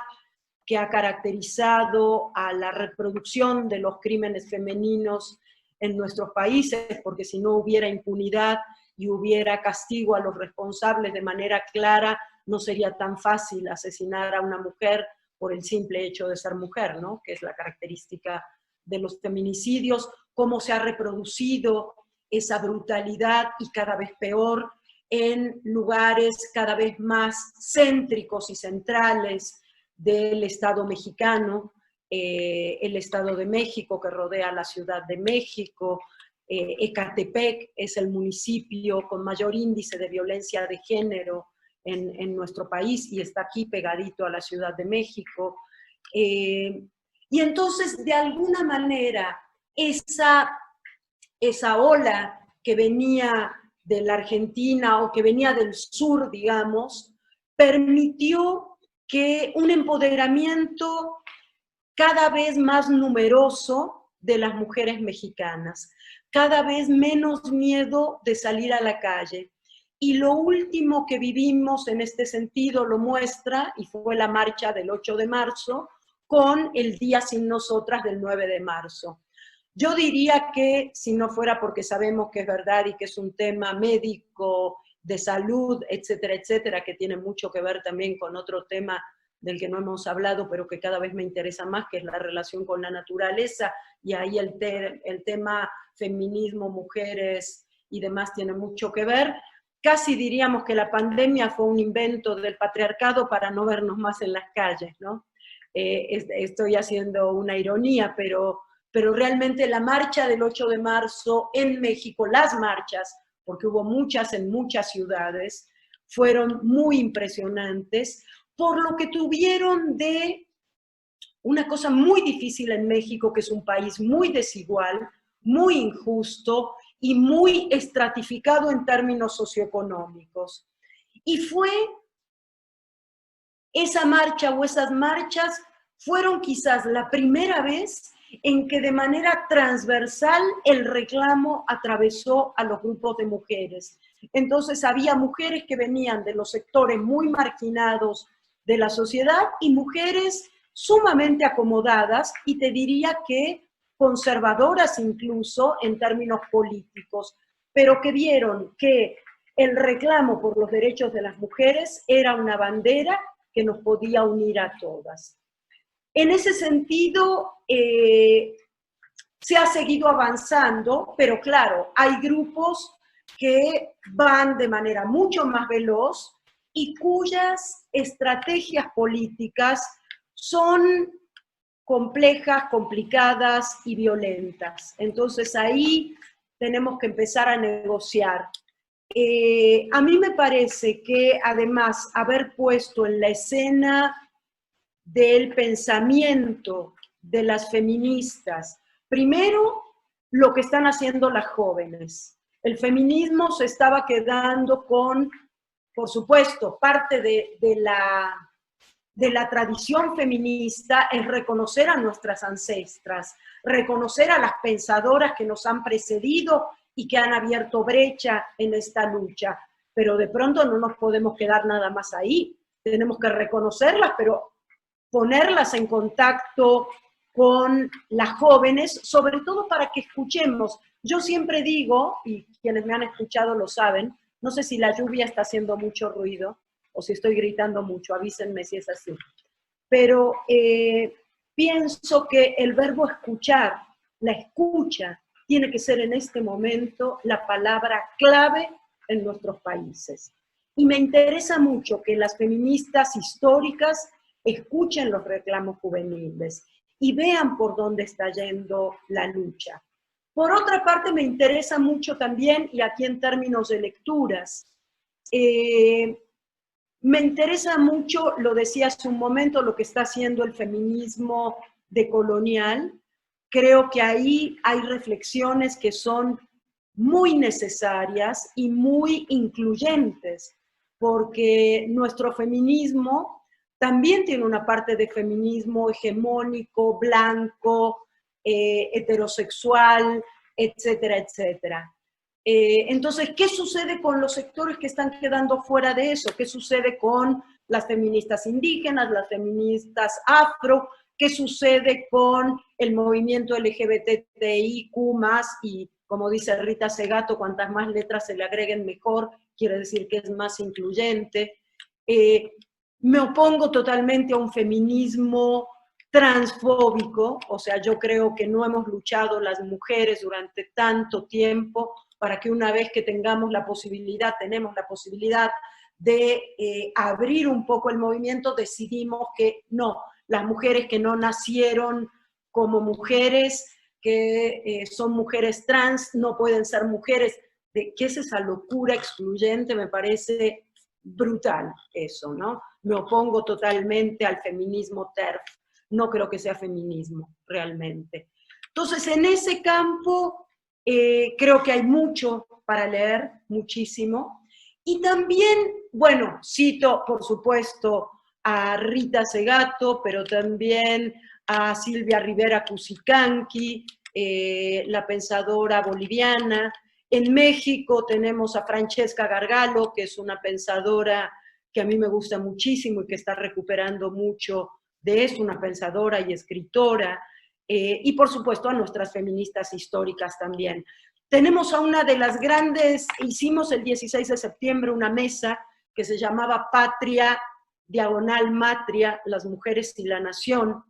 que ha caracterizado a la reproducción de los crímenes femeninos en nuestros países, porque si no hubiera impunidad y hubiera castigo a los responsables de manera clara, no sería tan fácil asesinar a una mujer por el simple hecho de ser mujer, ¿no? Que es la característica de los feminicidios, cómo se ha reproducido esa brutalidad y cada vez peor en lugares cada vez más céntricos y centrales del Estado mexicano, el Estado de México que rodea la Ciudad de México. Ecatepec es el municipio con mayor índice de violencia de género en nuestro país y está aquí pegadito a la Ciudad de México. Y entonces, de alguna manera, esa ola que venía de la Argentina o que venía del sur, digamos, permitió que un empoderamiento cada vez más numeroso de las mujeres mexicanas, cada vez menos miedo de salir a la calle. Y lo último que vivimos en este sentido lo muestra, y fue la marcha del 8 de marzo, con el Día Sin Nosotras del 9 de marzo. Yo diría que, si no fuera porque sabemos que es verdad y que es un tema médico, de salud, etcétera, etcétera, que tiene mucho que ver también con otro tema del que no hemos hablado, pero que cada vez me interesa más, que es la relación con la naturaleza, y ahí el tema feminismo, mujeres y demás tiene mucho que ver. Casi diríamos que la pandemia fue un invento del patriarcado para no vernos más en las calles, ¿no? Estoy haciendo una ironía, pero realmente la marcha del 8 de marzo en México, las marchas, porque hubo muchas en muchas ciudades, fueron muy impresionantes, por lo que tuvieron de una cosa muy difícil en México, que es un país muy desigual, muy injusto y muy estratificado en términos socioeconómicos. Y fue esa marcha o esas marchas fueron quizás la primera vez en que de manera transversal el reclamo atravesó a los grupos de mujeres. Entonces había mujeres que venían de los sectores muy marginados de la sociedad y mujeres sumamente acomodadas, y te diría que conservadoras incluso en términos políticos, pero que vieron que el reclamo por los derechos de las mujeres era una bandera que nos podía unir a todas. En ese sentido, se ha seguido avanzando, pero claro, hay grupos que van de manera mucho más veloz y cuyas estrategias políticas son complejas, complicadas y violentas. Entonces ahí tenemos que empezar a negociar. A mí me parece que además haber puesto en la escena del pensamiento de las feministas, primero lo que están haciendo las jóvenes. El feminismo se estaba quedando con, por supuesto, parte de la tradición feminista es reconocer a nuestras ancestras, reconocer a las pensadoras que nos han precedido y que han abierto brecha en esta lucha. Pero de pronto no nos podemos quedar nada más ahí. Tenemos que reconocerlas, pero ponerlas en contacto con las jóvenes, sobre todo para que escuchemos. Yo siempre digo, y quienes me han escuchado lo saben, no sé si la lluvia está haciendo mucho ruido o si estoy gritando mucho, avísenme si es así. Pero pienso que el verbo escuchar, la escucha, tiene que ser en este momento la palabra clave en nuestros países. Y me interesa mucho que las feministas históricas escuchen los reclamos juveniles y vean por dónde está yendo la lucha. Por otra parte, me interesa mucho también, y aquí en términos de lecturas, me interesa mucho, lo decía hace un momento, lo que está haciendo el feminismo decolonial. Creo que ahí hay reflexiones que son muy necesarias y muy incluyentes, porque nuestro feminismo también tiene una parte de feminismo hegemónico, blanco, heterosexual, etcétera, etcétera. Entonces, ¿qué sucede con los sectores que están quedando fuera de eso? ¿Qué sucede con las feministas indígenas, las feministas afro? ¿Qué sucede con el movimiento LGBTIQ+, y como dice Rita Segato, cuantas más letras se le agreguen mejor, quiere decir que es más incluyente? Me opongo totalmente a un feminismo transfóbico, o sea, yo creo que no hemos luchado las mujeres durante tanto tiempo para que una vez que tenemos la posibilidad de abrir un poco el movimiento, decidimos que no, las mujeres que no nacieron como mujeres, que son mujeres trans, no pueden ser mujeres. ¿Qué es esa locura excluyente? Me parece brutal eso, ¿no? Me opongo totalmente al feminismo TERF. No creo que sea feminismo, realmente. Entonces, en ese campo, creo que hay mucho para leer, muchísimo. Y también, bueno, cito, por supuesto, a Rita Segato, pero también a Silvia Rivera Cusicanqui, la pensadora boliviana. En México tenemos a Francesca Gargalo, que es una pensadora que a mí me gusta muchísimo y que está recuperando mucho de eso, una pensadora y escritora. Y por supuesto a nuestras feministas históricas también. Tenemos a una de las grandes, hicimos el 16 de septiembre una mesa que se llamaba Patria, Diagonal Matria, las mujeres y la nación,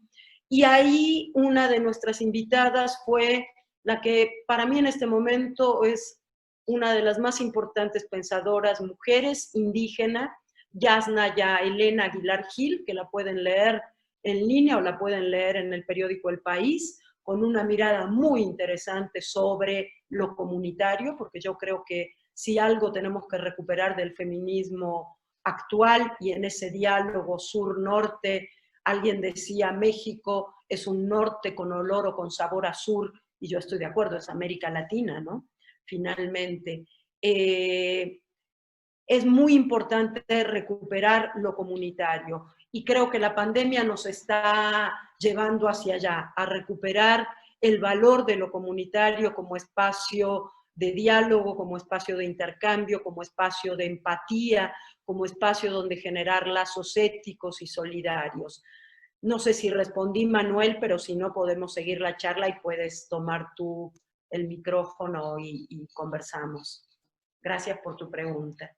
y ahí una de nuestras invitadas fue la que para mí en este momento es una de las más importantes pensadoras mujeres indígena, Yasnaya Elena Aguilar Gil, que la pueden leer en línea o la pueden leer en el periódico El País, con una mirada muy interesante sobre lo comunitario, porque yo creo que si algo tenemos que recuperar del feminismo actual y en ese diálogo sur-norte, alguien decía México es un norte con olor o con sabor a sur, y yo estoy de acuerdo, es América Latina, ¿no? Finalmente. Es muy importante recuperar lo comunitario y creo que la pandemia nos está llevando hacia allá, a recuperar el valor de lo comunitario como espacio de diálogo, como espacio de intercambio, como espacio de empatía, como espacio donde generar lazos éticos y solidarios. No sé si respondí, Manuel, pero si no podemos seguir la charla y puedes tomar tú el micrófono y conversamos. Gracias por tu pregunta.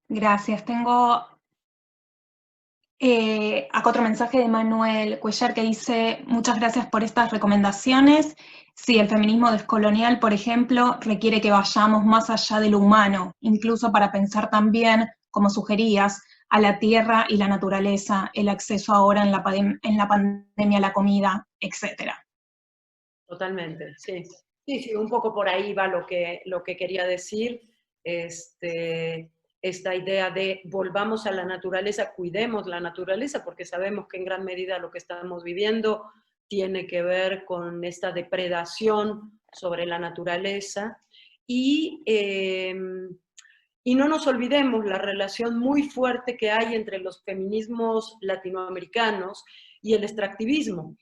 Gracias. Tengo acá otro mensaje de Manuel Cuellar que dice: muchas gracias por estas recomendaciones. Sí, el feminismo descolonial, por ejemplo, requiere que vayamos más allá de lo humano, incluso para pensar también, como sugerías, a la tierra y la naturaleza, el acceso ahora en la pandemia a la comida, etc. Totalmente, sí. Sí, un poco por ahí va lo que quería decir. Esta idea de volvamos a la naturaleza, cuidemos la naturaleza, porque sabemos que en gran medida lo que estamos viviendo tiene que ver con esta depredación sobre la naturaleza. Y no nos olvidemos la relación muy fuerte que hay entre los feminismos latinoamericanos y el extractivismo.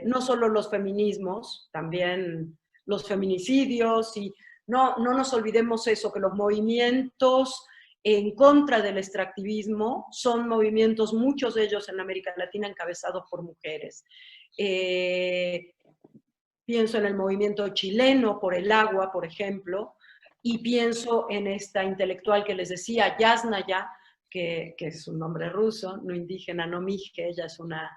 No solo los feminismos, también los feminicidios, y no nos olvidemos eso, que los movimientos en contra del extractivismo son movimientos, muchos de ellos en América Latina, encabezados por mujeres. Pienso en el movimiento chileno por el agua, por ejemplo, y pienso en esta intelectual que les decía, Yasnaya, que es un nombre ruso, no indígena, no mije, ella es una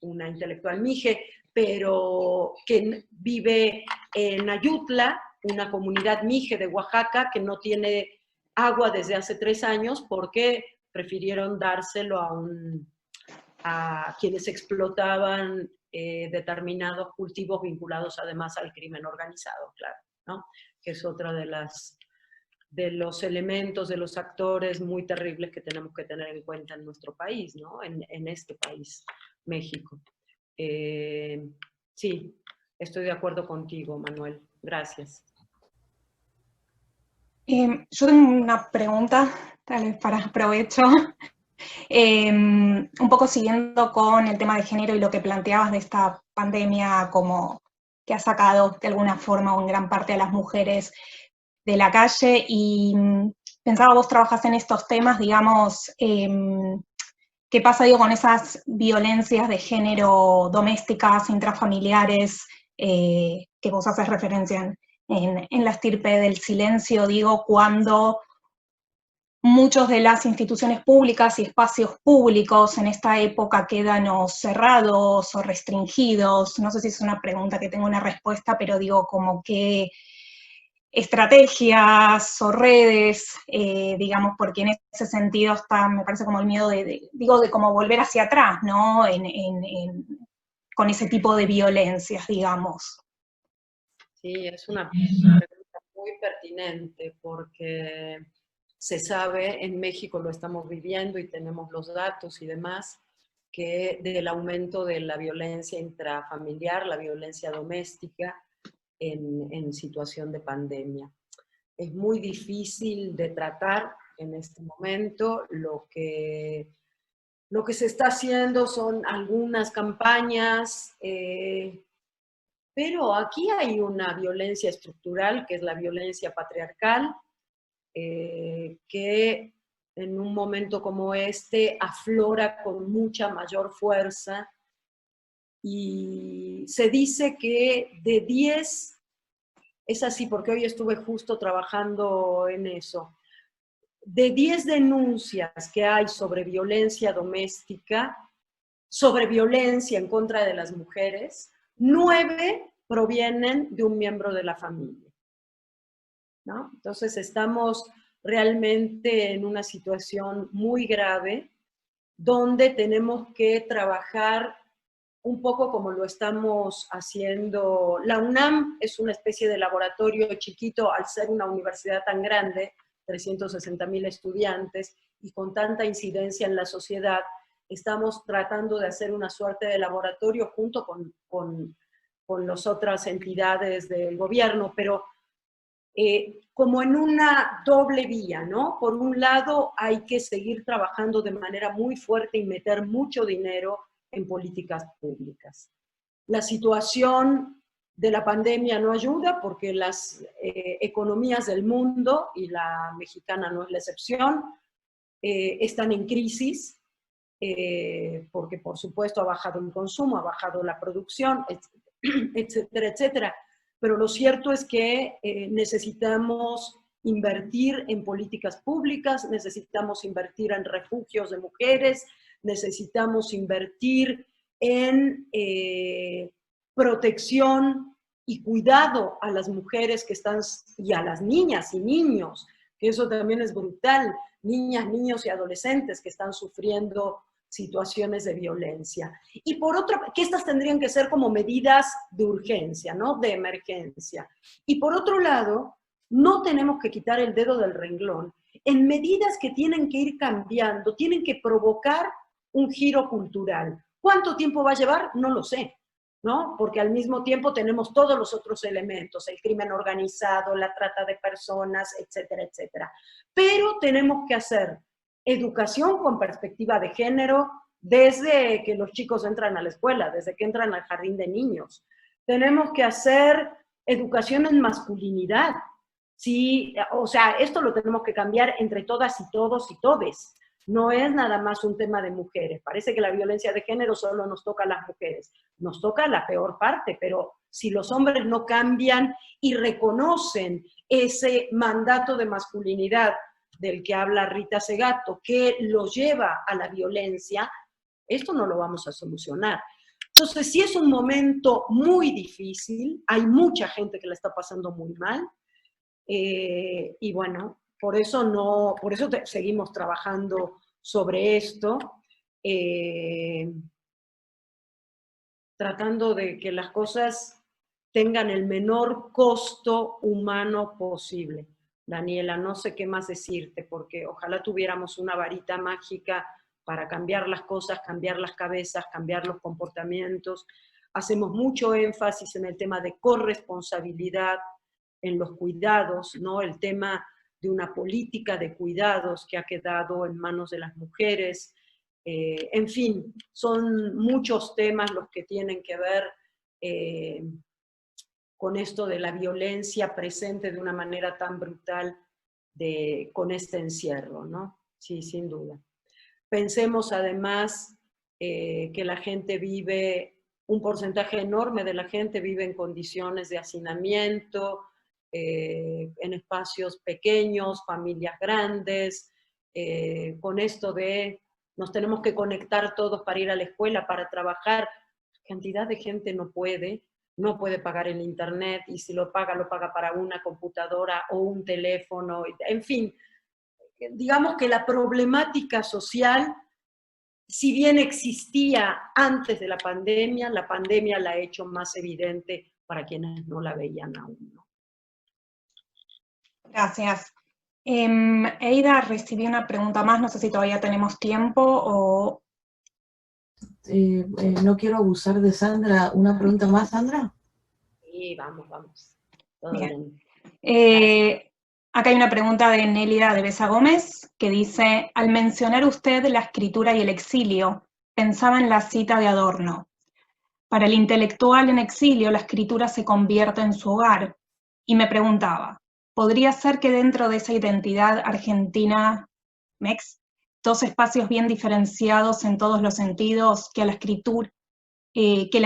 intelectual mije, pero que vive en Ayutla, una comunidad mije de Oaxaca que no tiene agua desde hace 3 años porque prefirieron dárselo a quienes explotaban determinados cultivos vinculados además al crimen organizado, claro, ¿no? Que es otra de los elementos, de los actores muy terribles que tenemos que tener en cuenta en nuestro país, ¿no? En este país, México. Sí, estoy de acuerdo contigo, Manuel. Gracias. Yo tengo una pregunta, tal vez para provecho. Un poco siguiendo con el tema de género y lo que planteabas de esta pandemia como que ha sacado de alguna forma o en gran parte a las mujeres de la calle, y pensaba, vos trabajás en estos temas, digamos, ¿qué pasa, digo, con esas violencias de género domésticas, intrafamiliares, que vos haces referencia en la estirpe del silencio, digo, cuando muchos de las instituciones públicas y espacios públicos en esta época quedan o cerrados o restringidos? No sé si es una pregunta que tengo una respuesta, pero digo, como que estrategias o redes, digamos, porque en ese sentido está, me parece, como el miedo de como volver hacia atrás, ¿no? Con ese tipo de violencias, digamos. Sí, es una pregunta muy pertinente porque se sabe, en México lo estamos viviendo y tenemos los datos y demás, que del aumento de la violencia intrafamiliar, la violencia doméstica en situación de pandemia. Es muy difícil de tratar en este momento. Lo que se está haciendo son algunas campañas, pero aquí hay una violencia estructural, que es la violencia patriarcal, que en un momento como este aflora con mucha mayor fuerza, y se dice que de 10, es así porque hoy estuve justo trabajando en eso, de 10 denuncias que hay sobre violencia doméstica, sobre violencia en contra de las mujeres, 9 provienen de un miembro de la familia, ¿no? Entonces estamos realmente en una situación muy grave donde tenemos que trabajar un poco como lo estamos haciendo. La UNAM es una especie de laboratorio chiquito al ser una universidad tan grande, 360.000 estudiantes, y con tanta incidencia en la sociedad. Estamos tratando de hacer una suerte de laboratorio junto con las otras entidades del gobierno, pero como en una doble vía, ¿no? Por un lado, hay que seguir trabajando de manera muy fuerte y meter mucho dinero en políticas públicas. La situación de la pandemia no ayuda porque las economías del mundo, y la mexicana no es la excepción, están en crisis, porque por supuesto ha bajado el consumo, ha bajado la producción, etcétera, etcétera. Pero lo cierto es que necesitamos invertir en políticas públicas, necesitamos invertir en refugios de mujeres, necesitamos invertir en protección y cuidado a las mujeres que están, y a las niñas y niños, que eso también es brutal, niñas, niños y adolescentes que están sufriendo situaciones de violencia. Y por otro, que estas tendrían que ser como medidas de urgencia, ¿no? De emergencia. Y por otro lado, no tenemos que quitar el dedo del renglón en medidas que tienen que ir cambiando, tienen que provocar un giro cultural. ¿Cuánto tiempo va a llevar? No lo sé, ¿no? Porque al mismo tiempo tenemos todos los otros elementos, el crimen organizado, la trata de personas, etcétera, etcétera. Pero tenemos que hacer educación con perspectiva de género desde que los chicos entran a la escuela, desde que entran al jardín de niños. Tenemos que hacer educación en masculinidad. Sí, o sea, esto lo tenemos que cambiar entre todas y todos y todes. No es nada más un tema de mujeres. Parece que la violencia de género solo nos toca a las mujeres. Nos toca la peor parte, pero si los hombres no cambian y reconocen ese mandato de masculinidad del que habla Rita Segato, que los lleva a la violencia, esto no lo vamos a solucionar. Entonces, sí es un momento muy difícil, hay mucha gente que la está pasando muy mal, y bueno, por eso seguimos trabajando sobre esto, tratando de que las cosas tengan el menor costo humano posible. Daniela, no sé qué más decirte, porque ojalá tuviéramos una varita mágica para cambiar las cosas, cambiar las cabezas, cambiar los comportamientos. Hacemos mucho énfasis en el tema de corresponsabilidad, en los cuidados, ¿no? El tema de una política de cuidados que ha quedado en manos de las mujeres. En fin, son muchos temas los que tienen que ver con esto de la violencia presente de una manera tan brutal con este encierro, ¿no? Sí, sin duda. Pensemos además que la gente vive, un porcentaje enorme de la gente vive en condiciones de hacinamiento, en espacios pequeños, familias grandes, con esto de nos tenemos que conectar todos para ir a la escuela, para trabajar. Cantidad de gente no puede pagar el internet, y si lo paga para una computadora o un teléfono, en fin, digamos que la problemática social, si bien existía antes de la pandemia la ha hecho más evidente para quienes no la veían aún, ¿no? Gracias. Eida, recibí una pregunta más, no sé si todavía tenemos tiempo o... No quiero abusar de Sandra. ¿Una pregunta más, Sandra? Sí, vamos. Todo bien. Acá hay una pregunta de Nélida de Besa Gómez que dice, al mencionar usted la escritura y el exilio, pensaba en la cita de Adorno. Para el intelectual en exilio, la escritura se convierte en su hogar. Y me preguntaba, ¿podría ser que dentro de esa identidad argentina-mex, dos espacios bien diferenciados en todos los sentidos, que la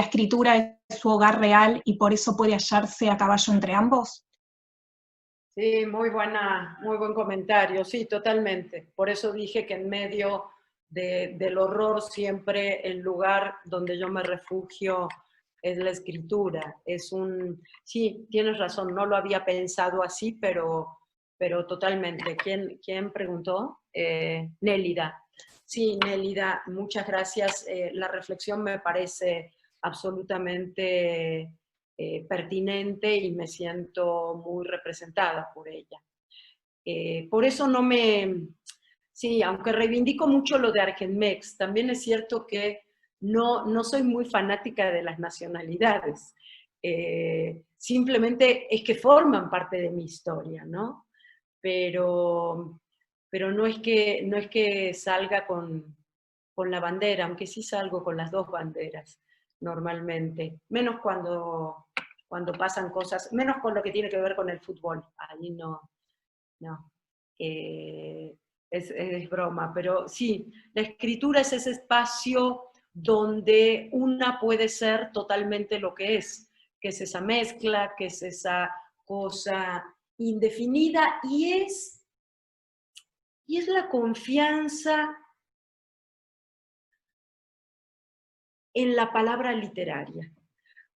escritura es su hogar real y por eso puede hallarse a caballo entre ambos? Sí, muy buen comentario, sí, totalmente. Por eso dije que en medio del horror siempre el lugar donde yo me refugio es la escritura. Sí, tienes razón, no lo había pensado así, pero totalmente. ¿Quién preguntó? Nélida. Sí, Nélida, muchas gracias. La reflexión me parece absolutamente pertinente y me siento muy representada por ella. Por eso sí, aunque reivindico mucho lo de Argenmex, también es cierto que no soy muy fanática de las nacionalidades. Simplemente es que forman parte de mi historia, ¿no? Pero no es que salga con la bandera, aunque sí salgo con las dos banderas normalmente, menos cuando pasan cosas, menos con lo que tiene que ver con el fútbol, ahí no, es broma, pero sí, la escritura es ese espacio donde una puede ser totalmente lo que es esa mezcla, que es esa cosa indefinida, y es la confianza en la palabra literaria.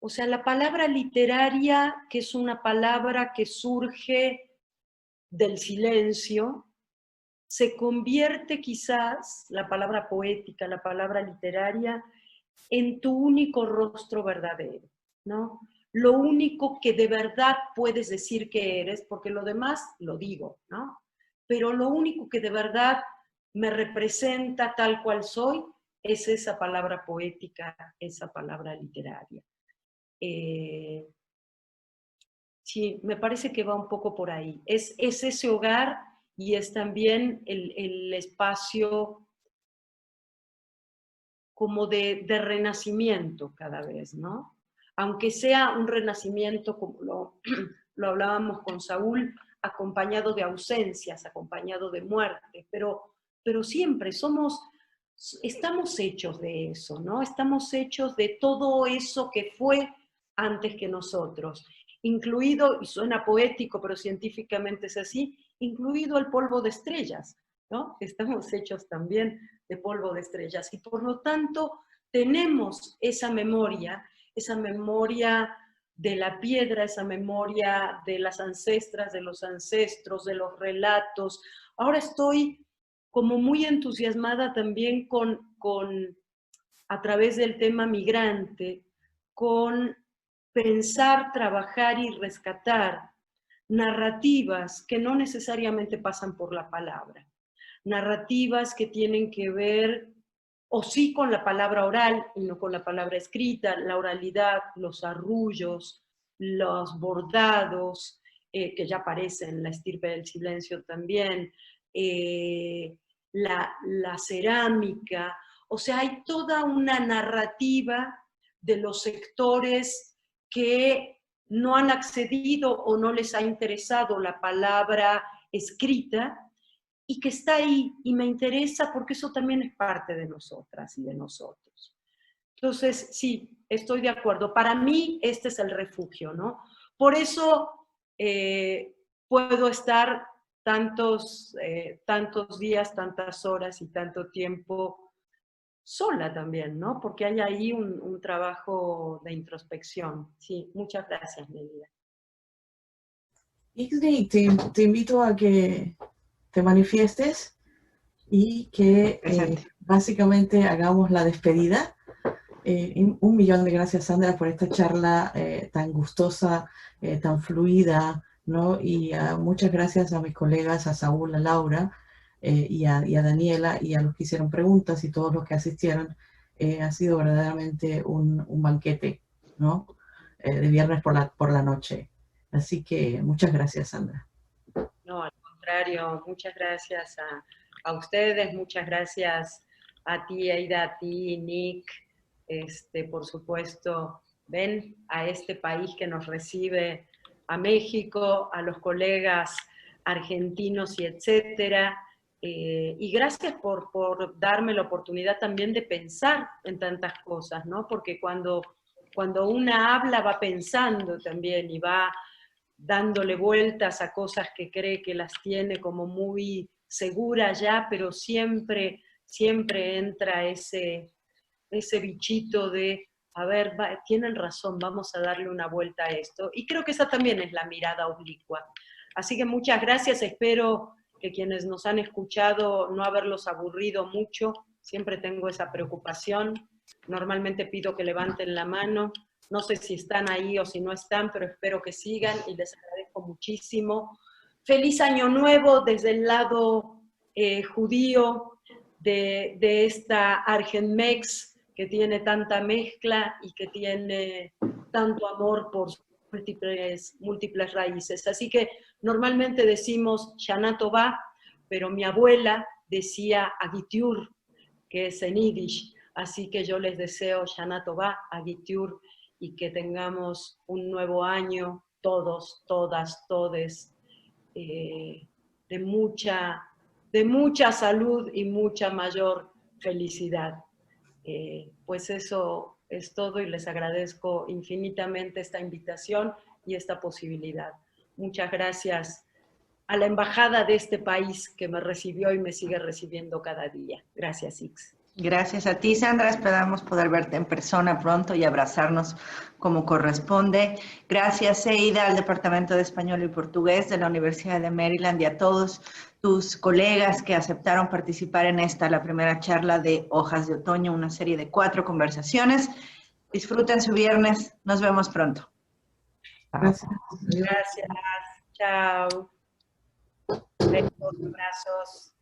O sea, la palabra literaria, que es una palabra que surge del silencio, se convierte quizás, la palabra poética, la palabra literaria, en tu único rostro verdadero, ¿no? Lo único que de verdad puedes decir que eres, porque lo demás lo digo, ¿no? Pero lo único que de verdad me representa tal cual soy es esa palabra poética, esa palabra literaria. Sí, me parece que va un poco por ahí. Es ese hogar y es también el espacio como de renacimiento cada vez, ¿no? Aunque sea un renacimiento, como lo hablábamos con Saúl, acompañado de ausencias, acompañado de muerte, pero siempre estamos hechos de eso, ¿no? Estamos hechos de todo eso que fue antes que nosotros, incluido, y suena poético, pero científicamente es así, incluido el polvo de estrellas, ¿no? Estamos hechos también de polvo de estrellas, y por lo tanto tenemos esa memoria de la piedra, esa memoria de las ancestras, de los ancestros, de los relatos. Ahora estoy como muy entusiasmada también a través del tema migrante, con pensar, trabajar y rescatar narrativas que no necesariamente pasan por la palabra, narrativas que tienen que ver o sí con la palabra oral y no con la palabra escrita, la oralidad, los arrullos, los bordados, que ya aparecen, la estirpe del silencio también, la cerámica. O sea, hay toda una narrativa de los sectores que no han accedido o no les ha interesado la palabra escrita, y que está ahí, y me interesa porque eso también es parte de nosotras y de nosotros. Entonces, sí, estoy de acuerdo. Para mí, este es el refugio, ¿no? Por eso puedo estar tantos días, tantas horas y tanto tiempo sola también, ¿no? Porque hay ahí un trabajo de introspección. Sí, muchas gracias, Nélida. Ixni, te invito a que te manifiestes y que básicamente hagamos la despedida. Un millón de gracias, Sandra, por esta charla tan gustosa, tan fluida, ¿no? Y muchas gracias a mis colegas, a Saúl, a Laura, y a Daniela, y a los que hicieron preguntas y todos los que asistieron. Ha sido verdaderamente un banquete, ¿no? De viernes por la noche. Así que muchas gracias, Sandra. No, al contrario, muchas gracias a ustedes, muchas gracias a ti, Aida, a ti, Nick, por supuesto, ven a este país que nos recibe, a México, a los colegas argentinos y etcétera. Y gracias por darme la oportunidad también de pensar en tantas cosas, ¿no? Porque cuando una habla va pensando también y va dándole vueltas a cosas que cree que las tiene como muy seguras ya, pero siempre entra ese bichito de, a ver, tienen razón, vamos a darle una vuelta a esto. Y creo que esa también es la mirada oblicua. Así que muchas gracias, espero que quienes nos han escuchado no haberlos aburrido mucho, siempre tengo esa preocupación, normalmente pido que levanten la mano, no sé si están ahí o si no están, pero espero que sigan y les agradezco muchísimo. Feliz Año Nuevo desde el lado judío de esta Argenmex que tiene tanta mezcla y que tiene tanto amor por múltiples raíces. Así que normalmente decimos Shana Tová, pero mi abuela decía Agitiur, que es en Yiddish. Así que yo les deseo Shana Tová, Agitiur, y que tengamos un nuevo año, todos, todas, todes, de mucha salud y mucha mayor felicidad. Pues eso es todo y les agradezco infinitamente esta invitación y esta posibilidad. Muchas gracias a la embajada de este país que me recibió y me sigue recibiendo cada día. Gracias, Ix. Gracias a ti, Sandra. Esperamos poder verte en persona pronto y abrazarnos como corresponde. Gracias, Eida, al Departamento de Español y Portugués de la Universidad de Maryland y a todos tus colegas que aceptaron participar en la primera charla de Hojas de Otoño, una serie de 4 conversaciones. Disfruten su viernes. Nos vemos pronto. Gracias. Gracias. Chao. Besos, abrazos.